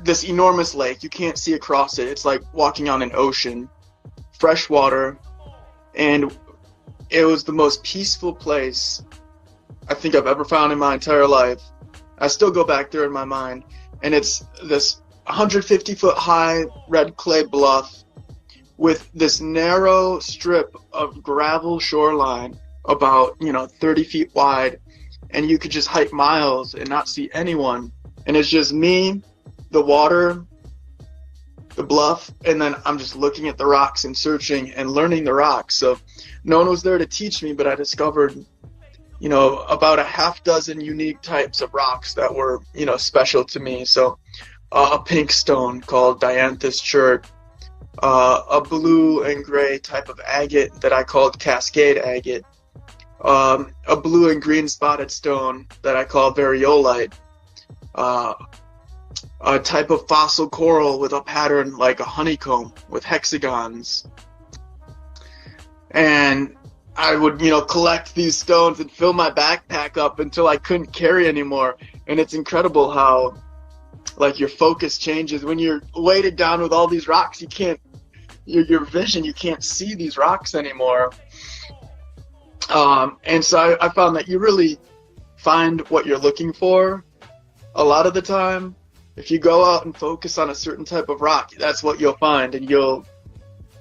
this enormous lake. You can't see across it. It's like walking on an ocean, fresh water, and it was the most peaceful place I think I've ever found in my entire life. I still go back there in my mind, and it's this 150-foot high red clay bluff with this narrow strip of gravel shoreline about, you know, 30 feet wide, and you could just hike miles and not see anyone. And it's just me, the water, the bluff, and then I'm just looking at the rocks and searching and learning the rocks. So no one was there to teach me, but I discovered, you know, about a half dozen unique types of rocks that were, you know, special to me. So a pink stone called dianthus chert, a blue and gray type of agate that I called cascade agate, a blue and green spotted stone that I call variolite, a type of fossil coral with a pattern like a honeycomb with hexagons. And I would, you know, collect these stones and fill my backpack up until I couldn't carry anymore. And it's incredible how, like, your focus changes when you're weighted down with all these rocks. You can't, your vision, you can't see these rocks anymore. And so I found that you really find what you're looking for a lot of the time. If you go out and focus on a certain type of rock, that's what you'll find, and you'll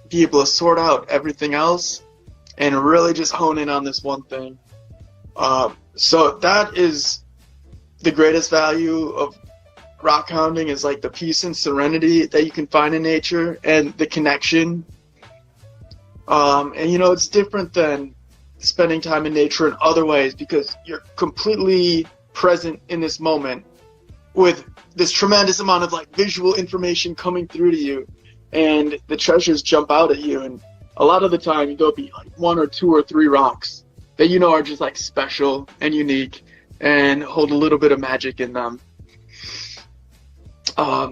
be able to sort out everything else and really just hone in on this one thing. So that is the greatest value of rock hounding, is like the peace and serenity that you can find in nature and the connection. And you know, it's different than spending time in nature in other ways, because you're completely present in this moment with this tremendous amount of like visual information coming through to you, and the treasures jump out at you. And a lot of the time you go be like 1 or 2 or 3 rocks that you know are just like special and unique and hold a little bit of magic in them.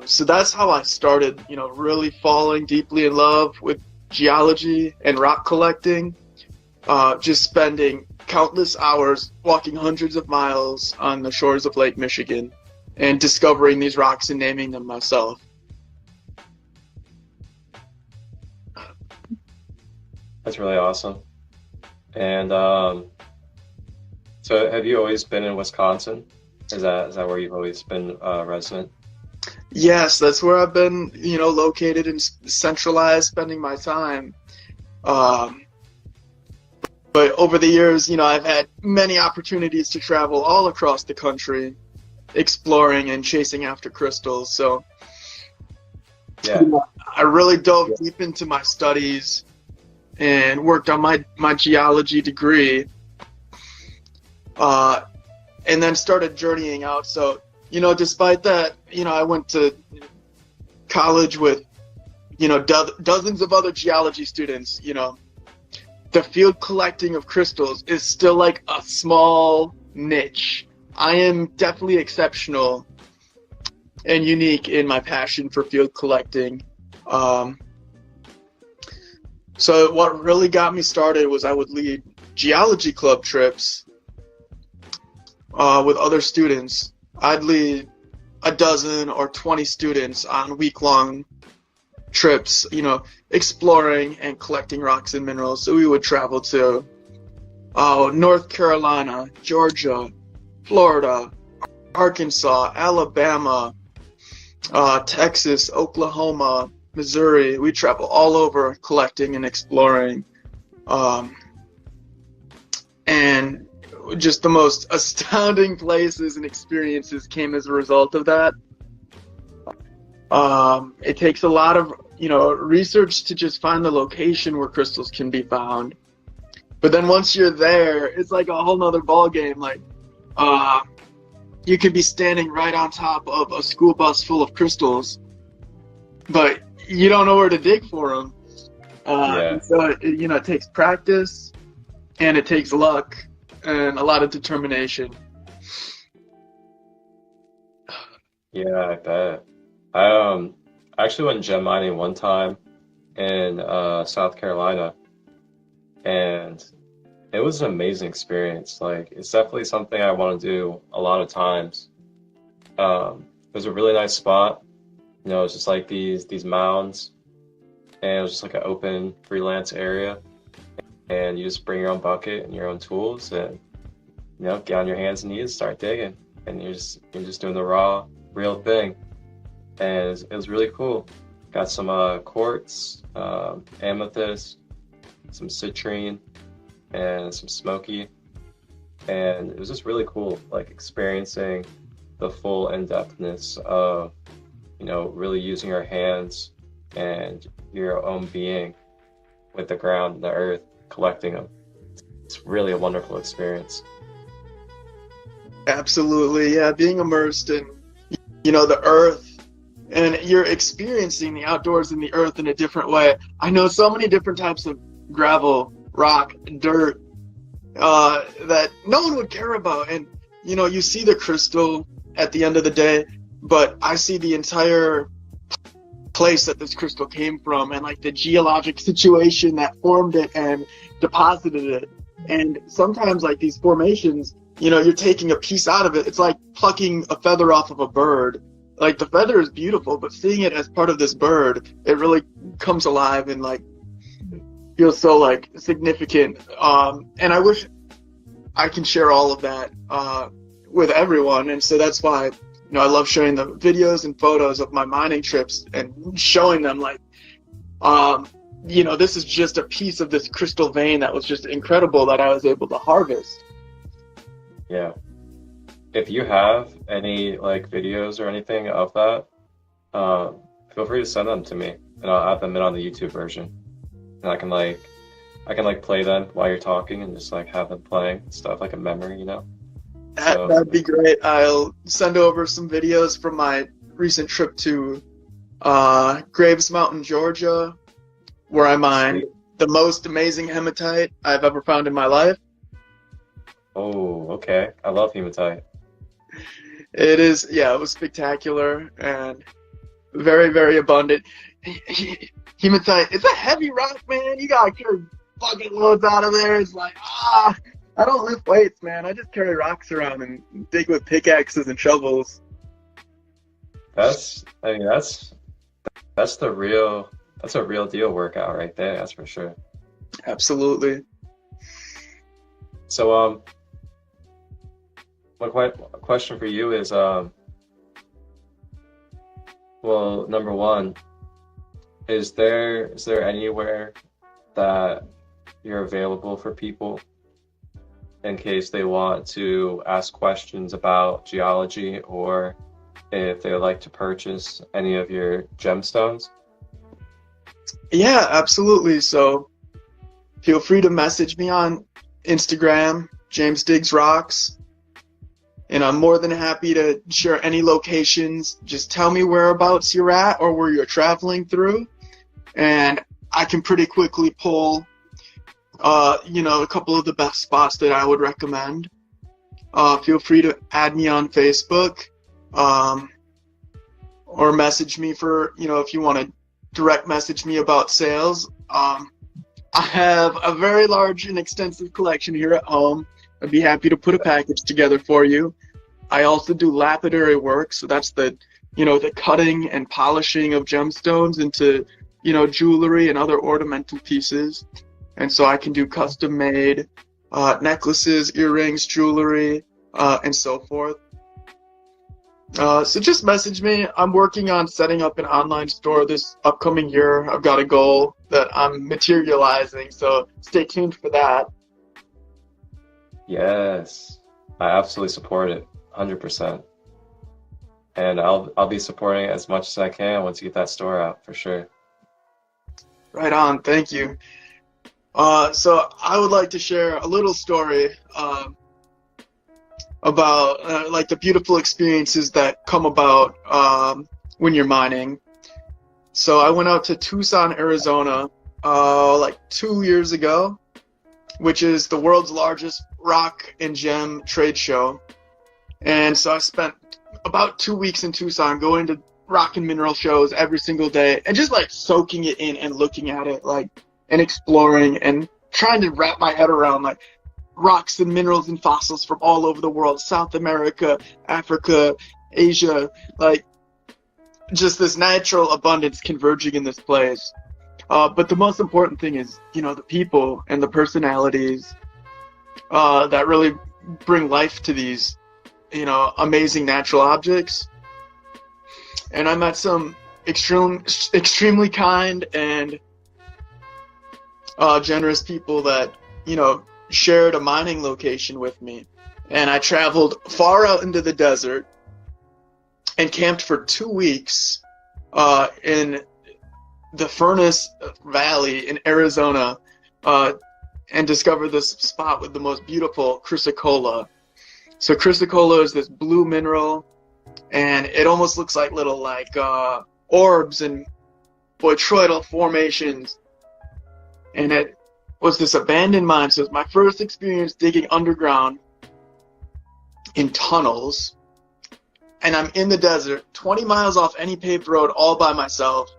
So that's how I started, you know, really falling deeply in love with geology and rock collecting. Just spending countless hours walking hundreds of miles on the shores of Lake Michigan and discovering these rocks and naming them myself. That's really awesome. And so have you always been in Wisconsin? Is that where you've always been resident? Yes, that's where I've been, located and centralized, spending my time. But over the years, I've had many opportunities to travel all across the country, exploring and chasing after crystals. So yeah, I really dove deep into my studies and worked on my geology degree, and then started journeying out. So, despite that, I went to college with, dozens of other geology students. The field collecting of crystals is still like a small niche. I am definitely exceptional and unique in my passion for field collecting. So what really got me started was I would lead geology club trips with other students. I'd lead a dozen or 20 students on week-long trips, exploring and collecting rocks and minerals. So we would travel to North Carolina, Georgia, Florida, Arkansas, Alabama, Texas, Oklahoma, Missouri. We travel all over collecting and exploring. And just the most astounding places and experiences came as a result of that. It takes a lot of, research to just find the location where crystals can be found. But then once you're there, it's like a whole nother ball game. Like, you could be standing right on top of a school bus full of crystals, but you don't know where to dig for them. So, it takes practice, and it takes luck, and a lot of determination. Yeah, I bet. I actually went gem mining one time in South Carolina, and it was an amazing experience. Like, it's definitely something I want to do a lot of times. It was a really nice spot. It's just like these mounds, and it was just like an open freelance area, and you just bring your own bucket and your own tools, and get on your hands and knees, start digging, and you're just doing the raw, real thing. And it was really cool. Got some quartz, amethyst, some citrine, and some smoky. And it was just really cool, like experiencing the full in-depthness of, really using your hands and your own being with the ground and the earth, collecting them. It's really a wonderful experience. Absolutely, yeah. Being immersed in, the earth, and you're experiencing the outdoors and the earth in a different way. I know so many different types of gravel, rock, dirt, that no one would care about. And, you see the crystal at the end of the day, but I see the entire place that this crystal came from, and like the geologic situation that formed it and deposited it. And sometimes like these formations, you're taking a piece out of it. It's like plucking a feather off of a bird. Like, the feather is beautiful, but seeing it as part of this bird, it really comes alive and like feels so like significant. And I wish I can share all of that with everyone. And so that's why, I love sharing the videos and photos of my mining trips and showing them like, this is just a piece of this crystal vein that was just incredible that I was able to harvest. Yeah. If you have any like videos or anything of that, feel free to send them to me, and I'll add them in on the YouTube version, and I can play them while you're talking and just like have them playing and stuff, like a memory, That'd be great. I'll send over some videos from my recent trip to Graves Mountain, Georgia, where I mined the most amazing hematite I've ever found in my life. Oh, okay. I love hematite. It was spectacular and very, very abundant. Hematite, it's a heavy rock, man. You gotta carry bucket loads out of there. It's like, I don't lift weights, man. I just carry rocks around and dig with pickaxes and shovels. That's that's a real deal workout right there, that's for sure. Absolutely. So my question for you is well, number one, is there anywhere that you're available for people in case they want to ask questions about geology, or if they like to purchase any of your gemstones? Yeah, absolutely. So feel free to message me on Instagram, James Diggs Rocks, and I'm more than happy to share any locations. Just tell me whereabouts you're at or where you're traveling through, and I can pretty quickly pull, a couple of the best spots that I would recommend. Feel free to add me on Facebook, or message me for, if you want to direct message me about sales. I have a very large and extensive collection here at home. I'd be happy to put a package together for you. I also do lapidary work, so that's the cutting and polishing of gemstones into, jewelry and other ornamental pieces. And so I can do custom made necklaces, earrings, jewelry, and so forth. So just message me. I'm working on setting up an online store this upcoming year. I've got a goal that I'm materializing, so stay tuned for that. Yes, I absolutely support it, 100%. And I'll be supporting it as much as I can once you get that store out, for sure. Right on, thank you. So I would like to share a little story about like the beautiful experiences that come about when you're mining. So I went out to Tucson, Arizona, like 2 years ago, which is the world's largest rock and gem trade show. And so I spent about 2 weeks in Tucson going to rock and mineral shows every single day and just like soaking it in and looking at it, like, and exploring and trying to wrap my head around like rocks and minerals and fossils from all over the world, South America, Africa, Asia, like just this natural abundance converging in this place. But the most important thing is, the people and the personalities that really bring life to these, amazing natural objects. And I met some extremely kind and generous people that, shared a mining location with me. And I traveled far out into the desert and camped for 2 weeks in the Furnace Valley in Arizona and discovered this spot with the most beautiful chrysocolla. So chrysocolla is this blue mineral, and it almost looks like little orbs and botryoidal formations. And it was this abandoned mine. So it was my first experience digging underground in tunnels. And I'm in the desert, 20 miles off any paved road, all by myself.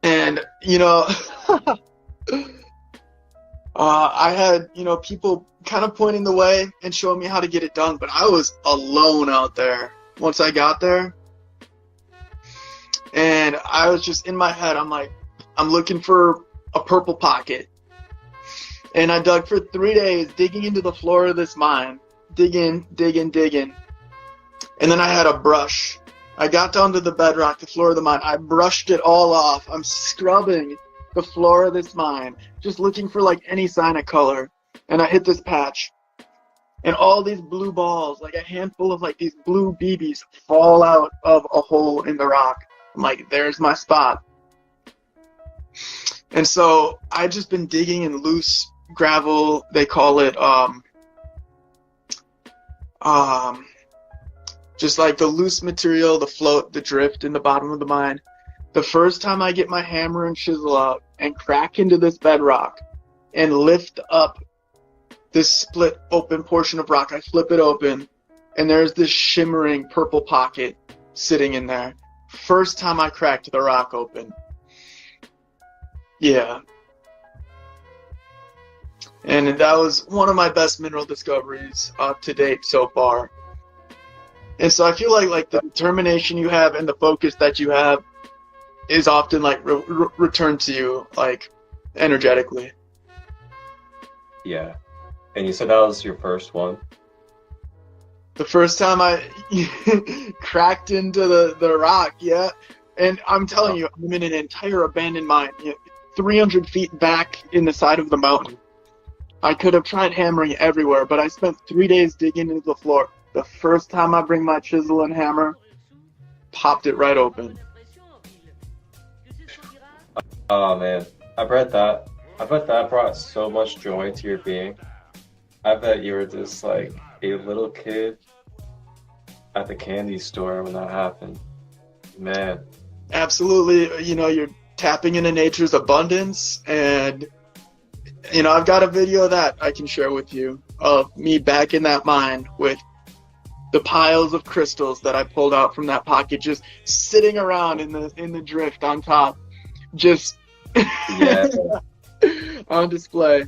And, I had, people kind of pointing the way and showing me how to get it done, but I was alone out there once I got there. And I was just in my head, I'm like, I'm looking for a purple pocket. And I dug for 3 days, digging into the floor of this mine, digging. And then I had a brush. I got down to the bedrock, the floor of the mine. I brushed it all off. I'm scrubbing the floor of this mine, just looking for like any sign of color. And I hit this patch. And all these blue balls, like a handful of like these blue BBs, fall out of a hole in the rock. I'm like, there's my spot. And so I just been digging in loose gravel. They call it just like the loose material, the float, the drift in the bottom of the mine. The first time I get my hammer and chisel out and crack into this bedrock and lift up this split open portion of rock, I flip it open, and there's this shimmering purple pocket sitting in there. First time I cracked the rock open. Yeah. And that was one of my best mineral discoveries to date so far. And so I feel like the determination you have and the focus that you have is often like returned to you like energetically. Yeah. And you said that was your first one? The first time I cracked into the rock, yeah. And I'm telling you, I'm in an entire abandoned mine, 300 feet back in the side of the mountain. I could have tried hammering everywhere, but I spent 3 days digging into the floor. The first time I bring my chisel and hammer, popped it right open. Oh man, I bet that brought so much joy to your being. I bet you were just like a little kid at the candy store when that happened. Man. Absolutely, you're tapping into nature's abundance, and I've got a video that I can share with you of me back in that mine with the piles of crystals that I pulled out from that pocket, just sitting around in the drift on top, just Yeah. on display.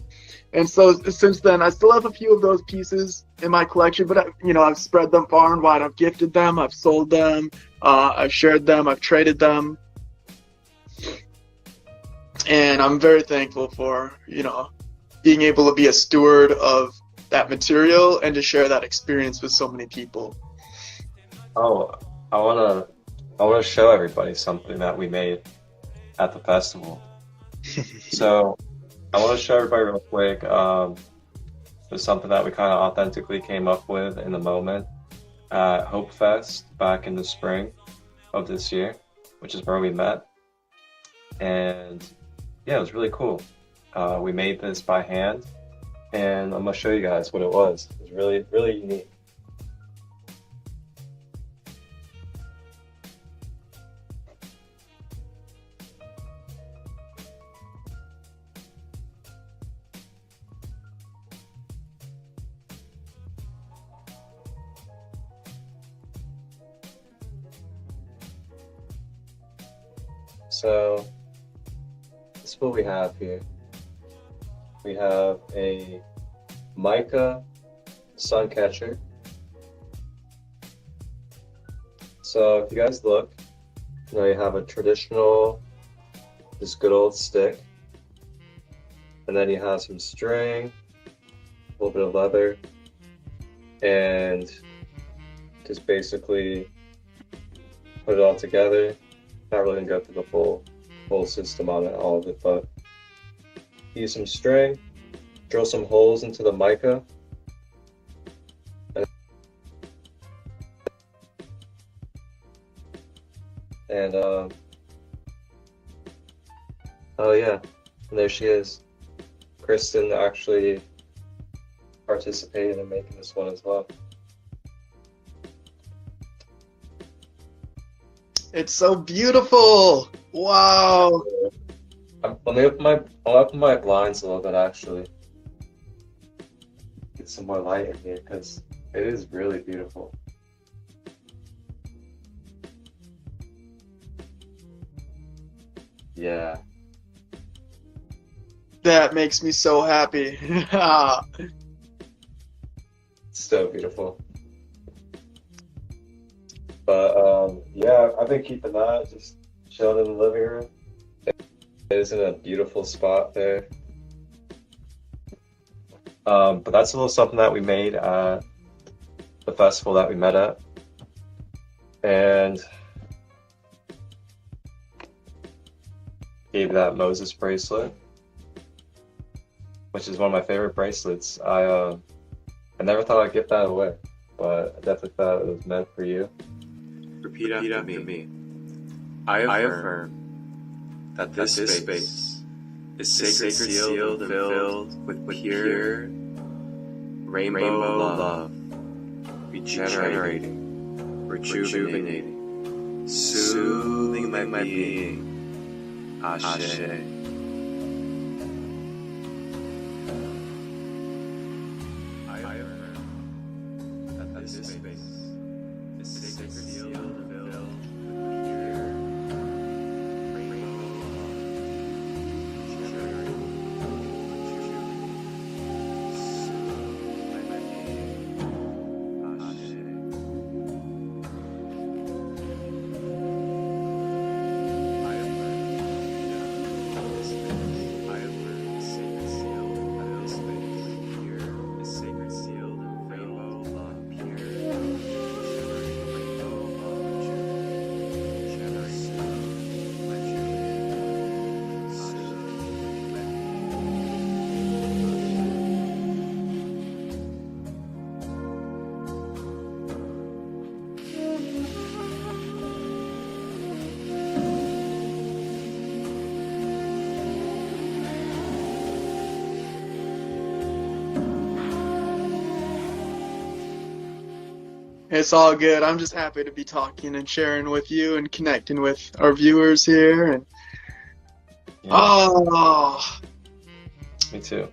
And so since then, I still have a few of those pieces in my collection, but I've spread them far and wide. I've gifted them, I've sold them, I've shared them, I've traded them, and I'm very thankful for being able to be a steward of that material and to share that experience with so many people. Oh, I wanna show everybody something that we made at the festival. So I want to show everybody real quick. There's something that we kind of authentically came up with in the moment at Hope Fest back in the spring of this year, which is where we met. And yeah, it was really cool. We made this by hand, and I'm gonna show you guys what it was. It was really, really unique. So this is what we have here. We have a mica sun catcher. So if you guys look, you have a traditional, this good old stick, and then you have some string, a little bit of leather, and just basically put it all together. Not really gonna go through the full system on it, all of it, but use some string, drill some holes into the mica, and oh yeah, and there she is. Kristen actually participated in making this one as well. It's so beautiful. Wow. Let me open my blinds a little bit, actually. Get some more light in here, because it is really beautiful. Yeah. That makes me so happy. It's so beautiful. But yeah, I've been keeping that, just chilling in the living room. It is in a beautiful spot there. But that's a little something that we made at the festival that we met at. And gave that Moses bracelet, which is one of my favorite bracelets. I never thought I'd give that away, but I definitely thought it was meant for you. Repeat after me. I affirm that this space is sacred, sealed, and filled with pure rainbow love, regenerating, rejuvenating, soothing my being. Ashe. I affirm that this space is sacred, sealed, and filled with pure rainbow love, regenerating, rejuvenating, It's all good. I'm just happy to be talking and sharing with you and connecting with our viewers here. And Yeah, oh, me too.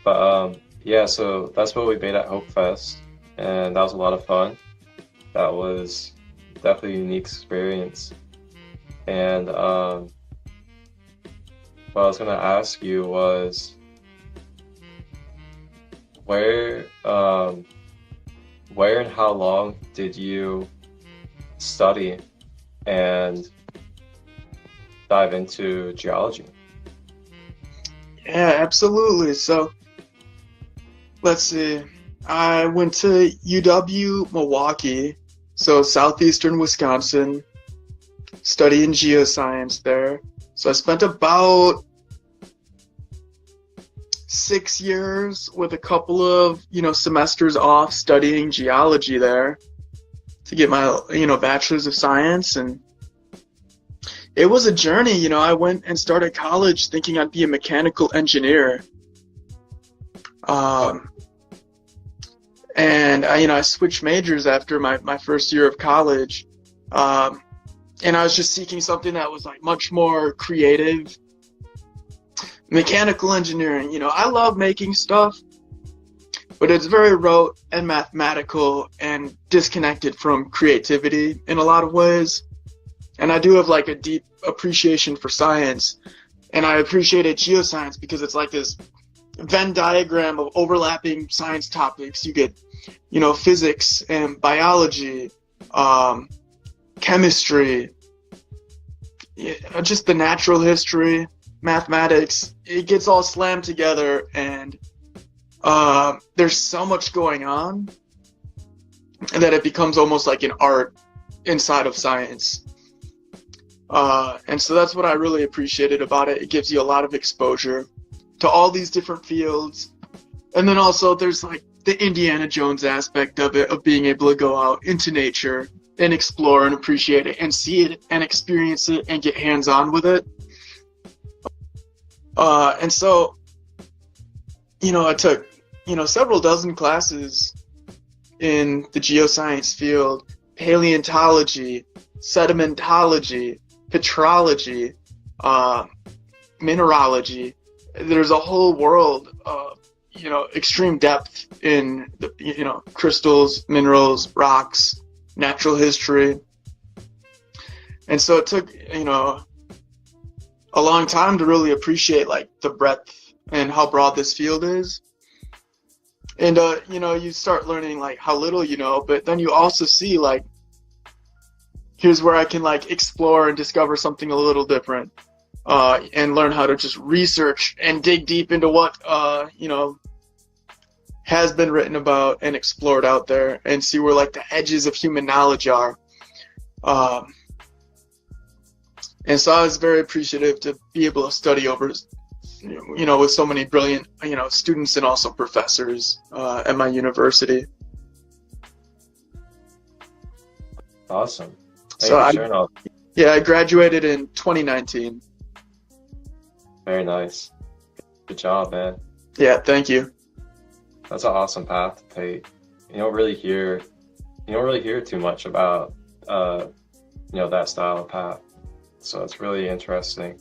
But yeah, so that's what we made at Hope Fest, and that was a lot of fun. That was definitely a unique experience. And what I was gonna ask you was where where and how long did you study and dive into geology? yeah, absolutely. So let's see. I went to UW Milwaukee, so southeastern Wisconsin, studying geoscience there. So I spent about 6 years with a couple of, semesters off studying geology there to get my, bachelor's of science. And it was a journey. I went and started college thinking I'd be a mechanical engineer. And I switched majors after my first year of college. And I was just seeking something that was like much more creative. Mechanical engineering, I love making stuff, but it's very rote and mathematical and disconnected from creativity in a lot of ways. And I do have like a deep appreciation for science, and I appreciated geoscience because it's like this Venn diagram of overlapping science topics. You get, physics and biology, chemistry, just the natural history, mathematics. It gets all slammed together, and there's so much going on that it becomes almost like an art inside of science. And so that's what I really appreciated about it. It gives you a lot of exposure to all these different fields. And then also there's like the Indiana Jones aspect of it, of being able to go out into nature and explore and appreciate it and see it and experience it and get hands-on with it. And so, I took, several dozen classes in the geoscience field: paleontology, sedimentology, petrology, mineralogy. There's a whole world of, extreme depth in the, crystals, minerals, rocks, natural history. And so it took, a long time to really appreciate like the breadth and how broad this field is. And you start learning like how little you know, but then you also see like, here's where I can like explore and discover something a little different, and learn how to just research and dig deep into what has been written about and explored out there, and see where like the edges of human knowledge are. And so I was very appreciative to be able to study over, with so many brilliant, students and also professors at my university. Awesome. Thank So you for sharing all. I graduated in 2019. Very nice. Good job, man. Yeah, thank you. That's an awesome path to take. You don't really hear too much about that style of path. So it's really interesting,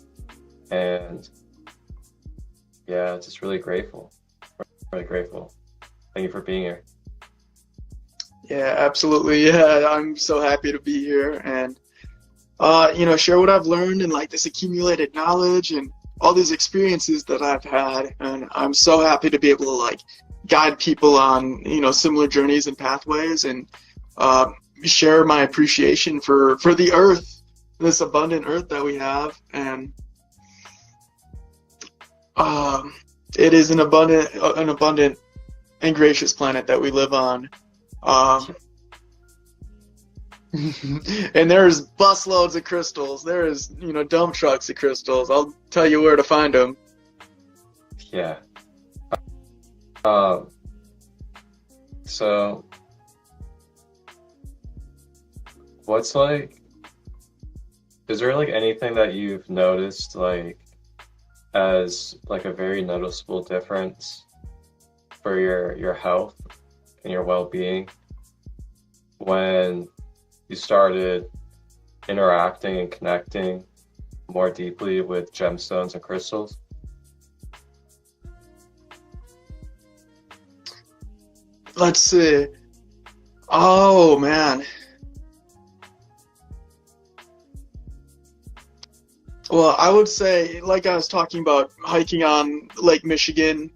and yeah, just really grateful. Really grateful. Thank you for being here. Yeah, absolutely. Yeah, I'm so happy to be here and share what I've learned and like this accumulated knowledge and all these experiences that I've had. And I'm so happy to be able to like guide people on, similar journeys and pathways, and share my appreciation for the earth, this abundant earth that we have. And it is an abundant and gracious planet that we live on. And there's busloads of crystals. There is, dump trucks of crystals. I'll tell you where to find them. Yeah. So what's like, is there like anything that you've noticed like as like a very noticeable difference for your health and your well-being when you started interacting and connecting more deeply with gemstones and crystals? Let's see. Oh man. Well, I would say, like I was talking about hiking on Lake Michigan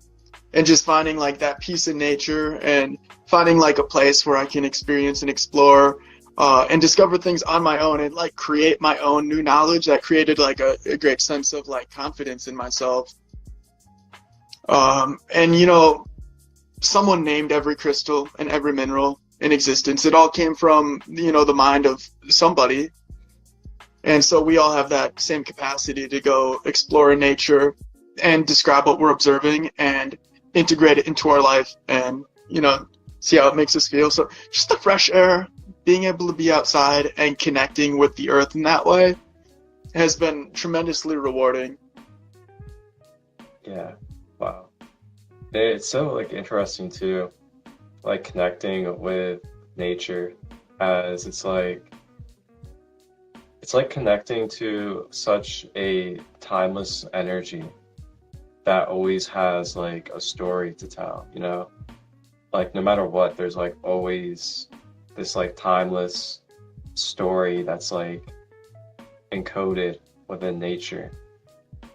and just finding like that peace in nature and finding like a place where I can experience and explore and discover things on my own and like create my own new knowledge that created like a great sense of like confidence in myself. And you know, someone named every crystal and every mineral in existence. It all came from, you know, the mind of somebody. And so we all have that same capacity to go explore in nature and describe what we're observing and integrate it into our life and, you know, see how it makes us feel. So just the fresh air, being able to be outside and connecting with the earth in that way has been tremendously rewarding. Yeah. Wow. It's so like interesting too, like connecting with nature, as it's like connecting to such a timeless energy that always has like a story to tell, you know? Like no matter what, there's like always this like timeless story that's like encoded within nature.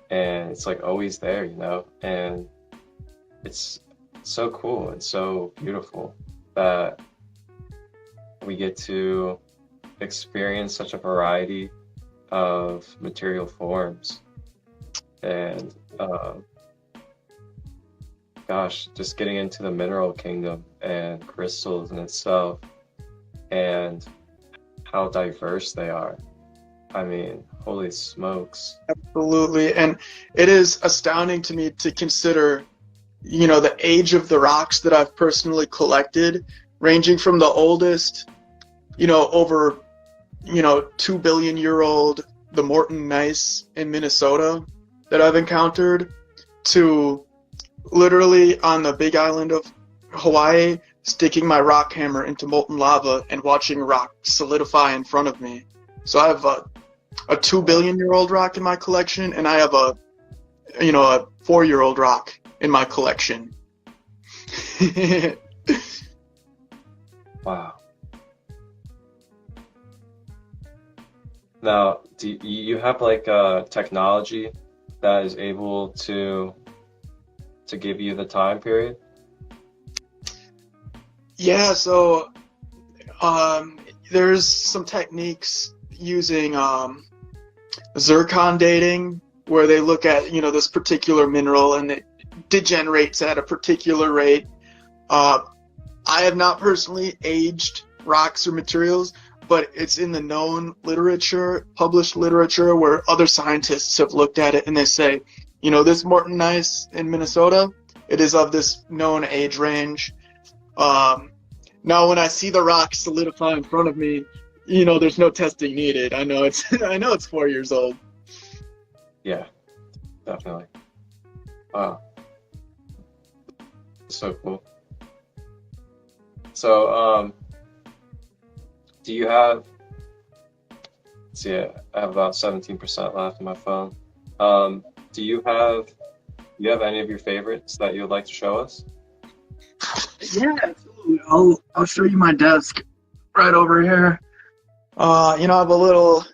And it's like always there, you know? And it's so cool and so beautiful that we get to experience such a variety of material forms. And gosh, just getting into the mineral kingdom and crystals in itself and how diverse they are. I mean, holy smokes. Absolutely. And it is astounding to me to consider, you know, the age of the rocks that I've personally collected, ranging from the oldest, you know, over, you know, 2 billion year old, the Morton gneiss in Minnesota that I've encountered, to literally on the big island of Hawaii, sticking my rock hammer into molten lava and watching rock solidify in front of me. So I have a 2 billion year old rock in my collection, and I have a 4 year old rock in my collection. Wow. Now, do you have like technology that is able to give you the time period? Yeah, so there's some techniques using zircon dating where they look at, you know, this particular mineral and it degenerates at a particular rate. I have not personally aged rocks or materials, but it's in the known literature, published literature, where other scientists have looked at it and they say, you know, this Morton gneiss in Minnesota, it is of this known age range. Now, when I see the rock solidify in front of me, you know, there's no testing needed. I know it's 4 years old. Yeah, definitely. Wow. So cool. So, do you have, let's see, I have about 17% left on my phone. Do you have any of your favorites that you would like to show us? Yeah, absolutely. I'll show you my desk right over here. You know, I have a little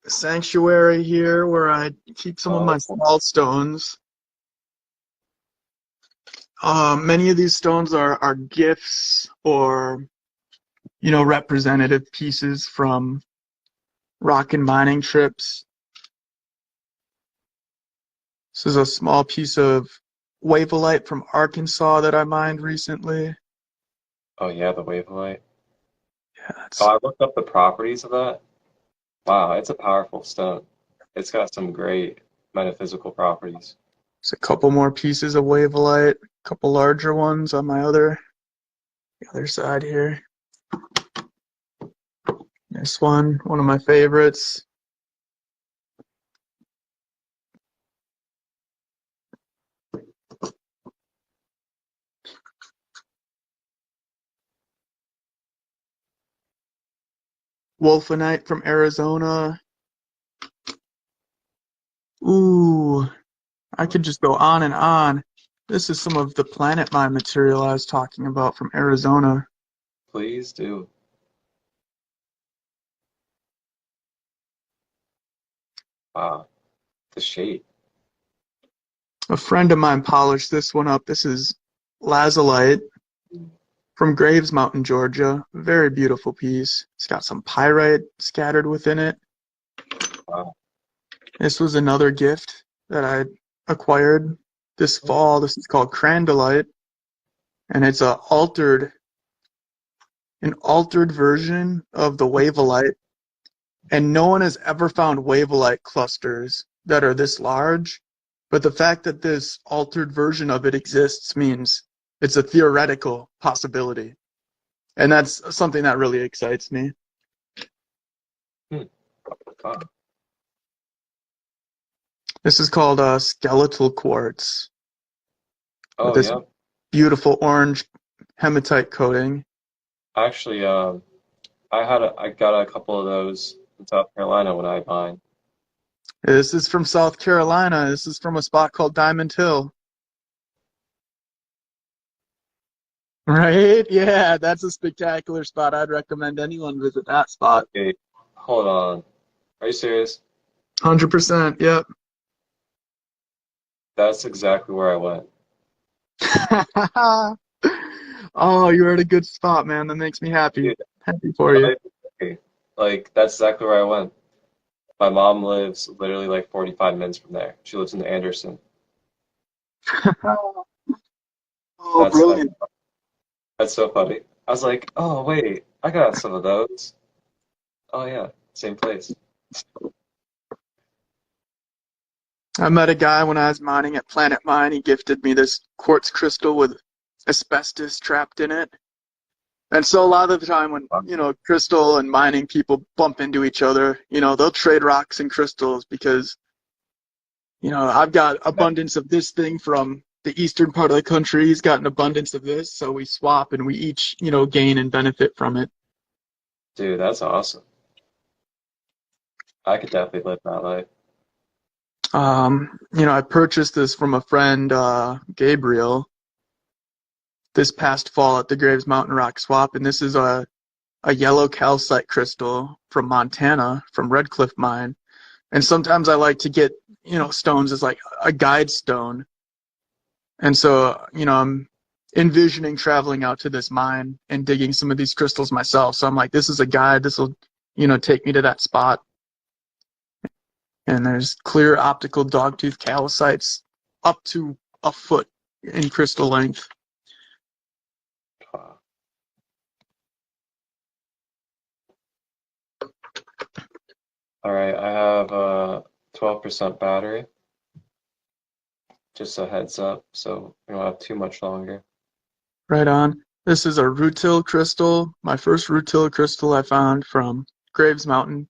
sanctuary here where I keep some of my small stones. Many of these stones are gifts or, you know, representative pieces from rock and mining trips. This is a small piece of wavelite from Arkansas that I mined recently. Oh yeah, the wavelite. Yeah, Oh, I looked up the properties of that. Wow, it's a powerful stone. It's got some great metaphysical properties. there's a couple more pieces of wavelite, a couple larger ones on the other side here. This one of my favorites. wolfenite from Arizona. Ooh, I could just go on and on. This is some of the planet mine material I was talking about from Arizona. Please do. Wow, the shape. A friend of mine polished this one up. This is lazulite from Graves Mountain, Georgia. Very beautiful piece. It's got some pyrite scattered within it. Wow. This was another gift that I acquired this fall. This is called Christolight, and it's an altered version of the wavelite. And no one has ever found wavelite clusters that are this large. But the fact that this altered version of it exists means it's a theoretical possibility. And that's something that really excites me. Wow. This is called skeletal quartz. Oh, with this yeah. beautiful orange hematite coating. Actually, I got a couple of those in South Carolina when I mined. This is from South Carolina. This is from a spot called Diamond Hill. Right? Yeah, that's a spectacular spot. I'd recommend anyone visit that spot. Okay, hold on. Are you serious? 100%. Yep. That's exactly where I went. Oh, you're at a good spot, man. That makes me happy. Dude, Happy for you. like that's exactly where I went. My mom lives literally like 45 minutes from there. She lives in Anderson. Oh, That's brilliant. that's so funny. I was like, oh wait, I got some of those. Oh yeah, same place. I met a guy when I was mining at Planet Mine. He gifted me this quartz crystal with asbestos trapped in it. And so a lot of the time when, crystal and mining people bump into each other, they'll trade rocks and crystals because, I've got abundance of this thing from the eastern part of the country. He's got an abundance of this. So we swap and we each, gain and benefit from it. Dude, that's awesome. I could definitely live that life. I purchased this from a friend, Gabriel, this past fall at the Graves Mountain Rock Swap, and this is a yellow calcite crystal from Montana, from Red Cliff Mine. And sometimes I like to get, stones as like a guide stone. And so, I'm envisioning traveling out to this mine and digging some of these crystals myself. So I'm like, this is a guide. This will, take me to that spot. And there's clear optical dogtooth calcites up to a foot in crystal length. All right, I have a 12% battery. Just a heads up, so we don't have too much longer. Right on. This is a rutile crystal. My first rutile crystal I found from Graves Mountain.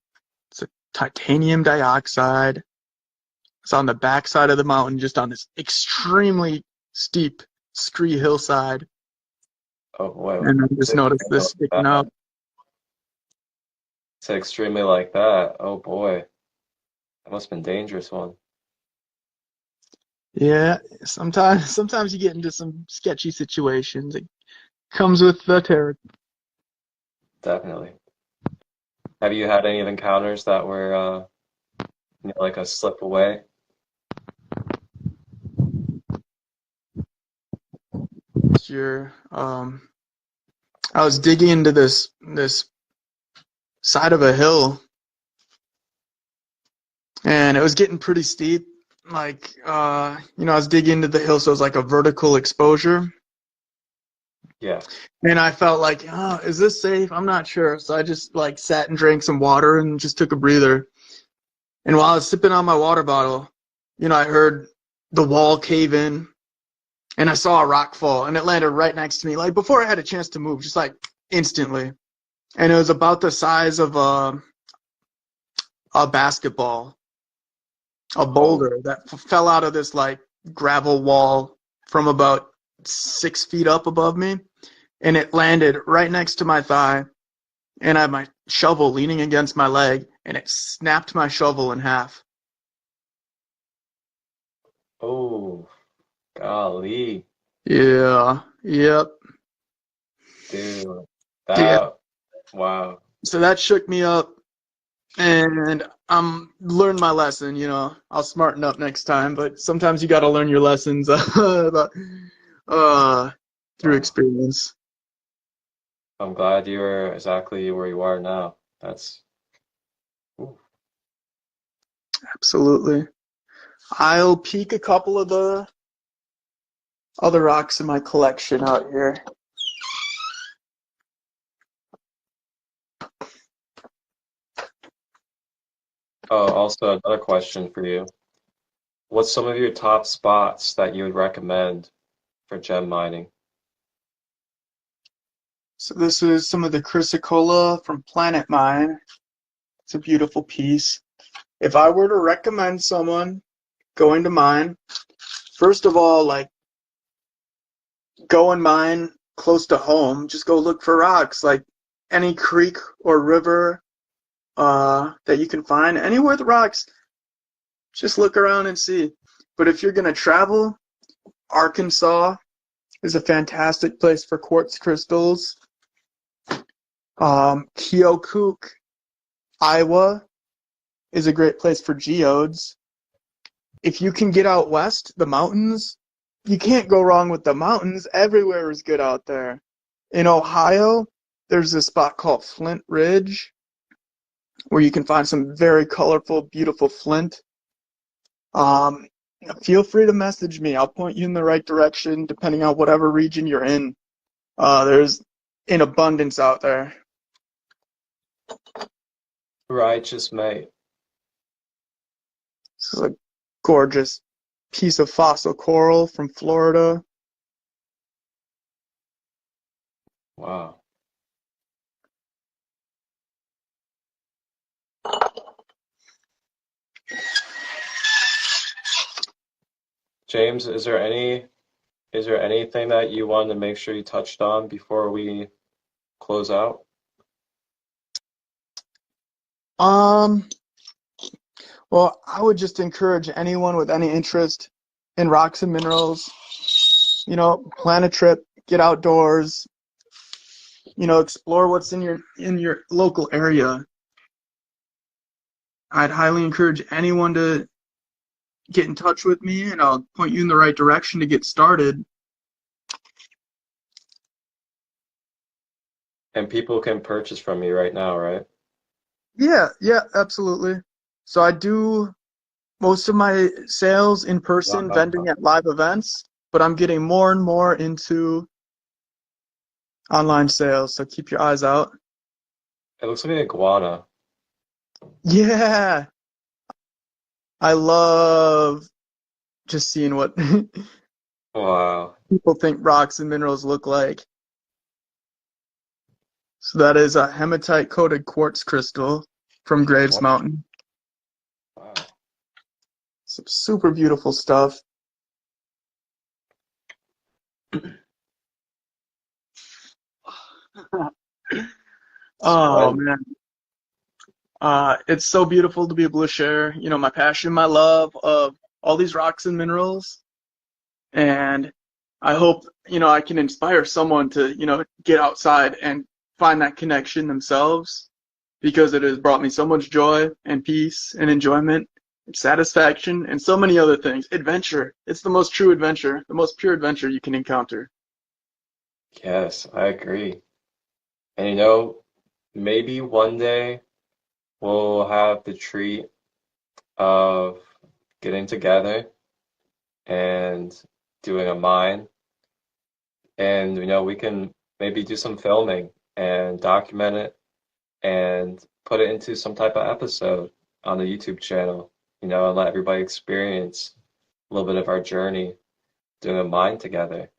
It's a titanium dioxide. It's on the back side of the mountain, just on this extremely steep scree hillside. Oh boy. And I just noticed this sticking out. It's extremely like that. Oh boy. That must have been a dangerous one. Yeah, sometimes you get into some sketchy situations. It comes with the territory. Definitely. Have you had any encounters that were like a slip away? Last year, I was digging into this side of a hill, and it was getting pretty steep. Like, I was digging into the hill, so it was like a vertical exposure. Yeah. And I felt like, oh, is this safe? I'm not sure. So I just like sat and drank some water and just took a breather. And while I was sipping on my water bottle, I heard the wall cave in, and I saw a rock fall, and it landed right next to me, like before I had a chance to move, just like instantly. And it was about the size of a basketball, a boulder that fell out of this like gravel wall from about 6 feet up above me, and it landed right next to my thigh. and I had my shovel leaning against my leg, and it snapped my shovel in half. Oh, golly, Yeah, yep. dude. Yeah. That, wow. So that shook me up, and I'm learned my lesson. I'll smarten up next time. But sometimes you got to learn your lessons through Wow. experience. I'm glad you are exactly where you are now. That's, ooh. Absolutely. I'll peek a couple of the other rocks in my collection out here. Oh, also another question for you. What's some of your top spots that you would recommend for gem mining? So this is some of the chrysocolla from Planet Mine. It's a beautiful piece. If I were to recommend someone going to mine, first of all, like, go and mine close to home. Just go look for rocks, like any creek or river that you can find. Anywhere the rocks, just look around and see. But if you're gonna travel, Arkansas is a fantastic place for quartz crystals. Keokuk, Iowa is a great place for geodes. If you can get out west, the mountains, you can't go wrong with the mountains. Everywhere is good out there. In Ohio, there's a spot called Flint Ridge where you can find some very colorful, beautiful flint. Um, Feel free to message me. I'll point you in the right direction depending on whatever region you're in. There's in abundance out there. Righteous mate. This is a gorgeous piece of fossil coral from Florida. Wow. James, is there anything that you wanted to make sure you touched on before we close out? Well, I would just encourage anyone with any interest in rocks and minerals, plan a trip, get outdoors, explore what's in your local area. I'd highly encourage anyone to get in touch with me, and I'll point you in the right direction to get started. And people can purchase from you right now, right? Yeah, absolutely. So I do most of my sales in person, Wow. vending at live events, but I'm getting more and more into online sales, so keep your eyes out. It looks like an iguana. Yeah, I love just seeing what Wow. people think rocks and minerals look like. So that is a hematite-coated quartz crystal from Graves Mountain. Wow. Some super beautiful stuff. Oh, man. It's so beautiful to be able to share, my passion, my love of all these rocks and minerals. And I hope, I can inspire someone to, get outside and find that connection themselves, because it has brought me so much joy and peace and enjoyment and satisfaction and so many other things. Adventure. It's the most true adventure, the most pure adventure you can encounter. Yes, I agree. And maybe one day we'll have the treat of getting together and doing a mine. And we can maybe do some filming and document it and put it into some type of episode on the YouTube channel, and let everybody experience a little bit of our journey doing a mine together,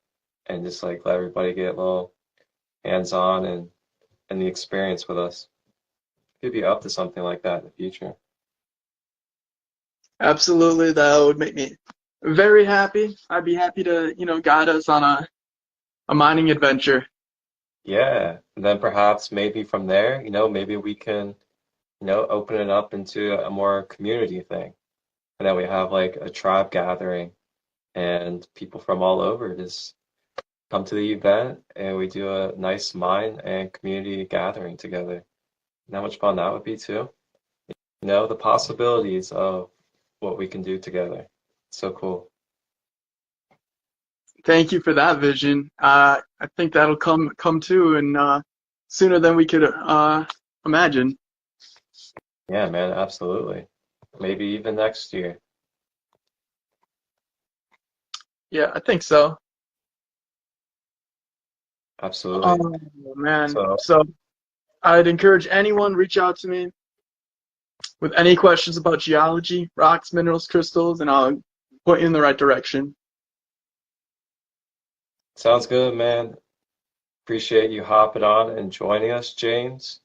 and just like let everybody get a little hands-on and the experience with us. You'd be up to something like that in the future. Absolutely, that would make me very happy. I'd be happy to, guide us on a mining adventure. Yeah, and then perhaps maybe from there, maybe we can, open it up into a more community thing. And then we have like a tribe gathering and people from all over just come to the event and we do a nice mind and community gathering together. And how much fun that would be too. The possibilities of what we can do together. So cool. Thank you for that vision. I think that'll come too, and sooner than we could imagine. Yeah, man, absolutely. Maybe even next year. Yeah, I think so. Absolutely. Oh man. So, So I'd encourage anyone reach out to me with any questions about geology, rocks, minerals, crystals, and I'll point you in the right direction. sounds good, man. Appreciate you hopping on and joining us, James.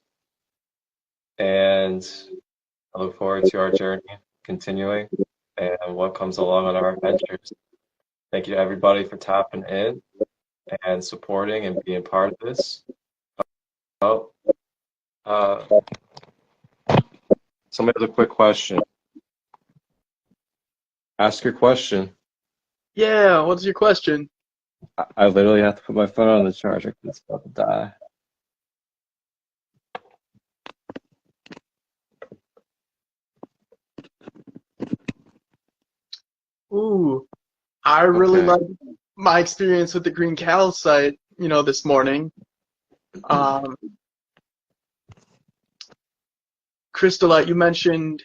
And I look forward to our journey continuing and what comes along on our adventures. Thank you to everybody for tapping in and supporting and being part of this. Oh, uh, somebody has a quick question. Ask your question. Yeah, what's your question? I literally have to put my phone on the charger because it's about to die. Ooh, I really Okay. like my experience with the green calcite, this morning. Um, Christolight, you mentioned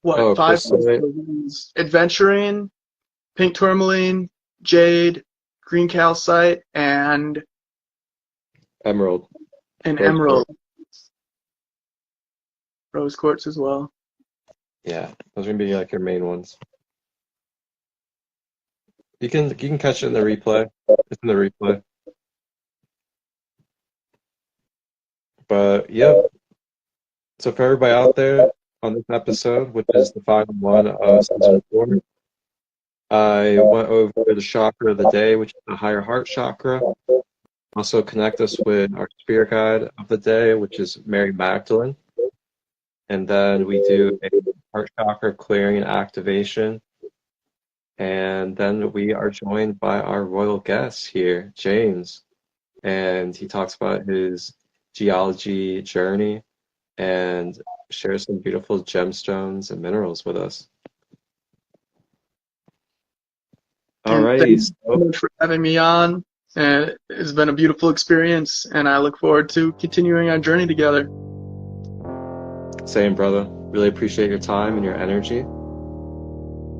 what, Oh, five Christolight, crystals? Adventuring, pink tourmaline, jade, green calcite, and Emerald, an Rose emerald, Quartz. rose quartz as well. Yeah, those are gonna be like your main ones. You can catch it in the replay. It's in the replay. But yep. So for everybody out there on this episode, which is the final one of season 4, I went over the chakra of the day, which is the higher heart chakra. Also connect us with our spirit guide of the day, which is Mary Magdalene. And then we do a heart chakra clearing and activation. And then we are joined by our royal guest here, James. And he talks about his geology journey and shares some beautiful gemstones and minerals with us. And thank Alrighty, you so much for having me on. And it's been a beautiful experience, and I look forward to continuing our journey together. same brother. Really appreciate your time and your energy.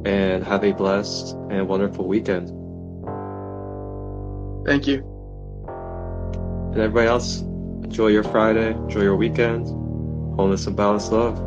And have a blessed and wonderful weekend. Thank you. And everybody else, enjoy your Friday, enjoy your weekend. Wholeness and balanced love.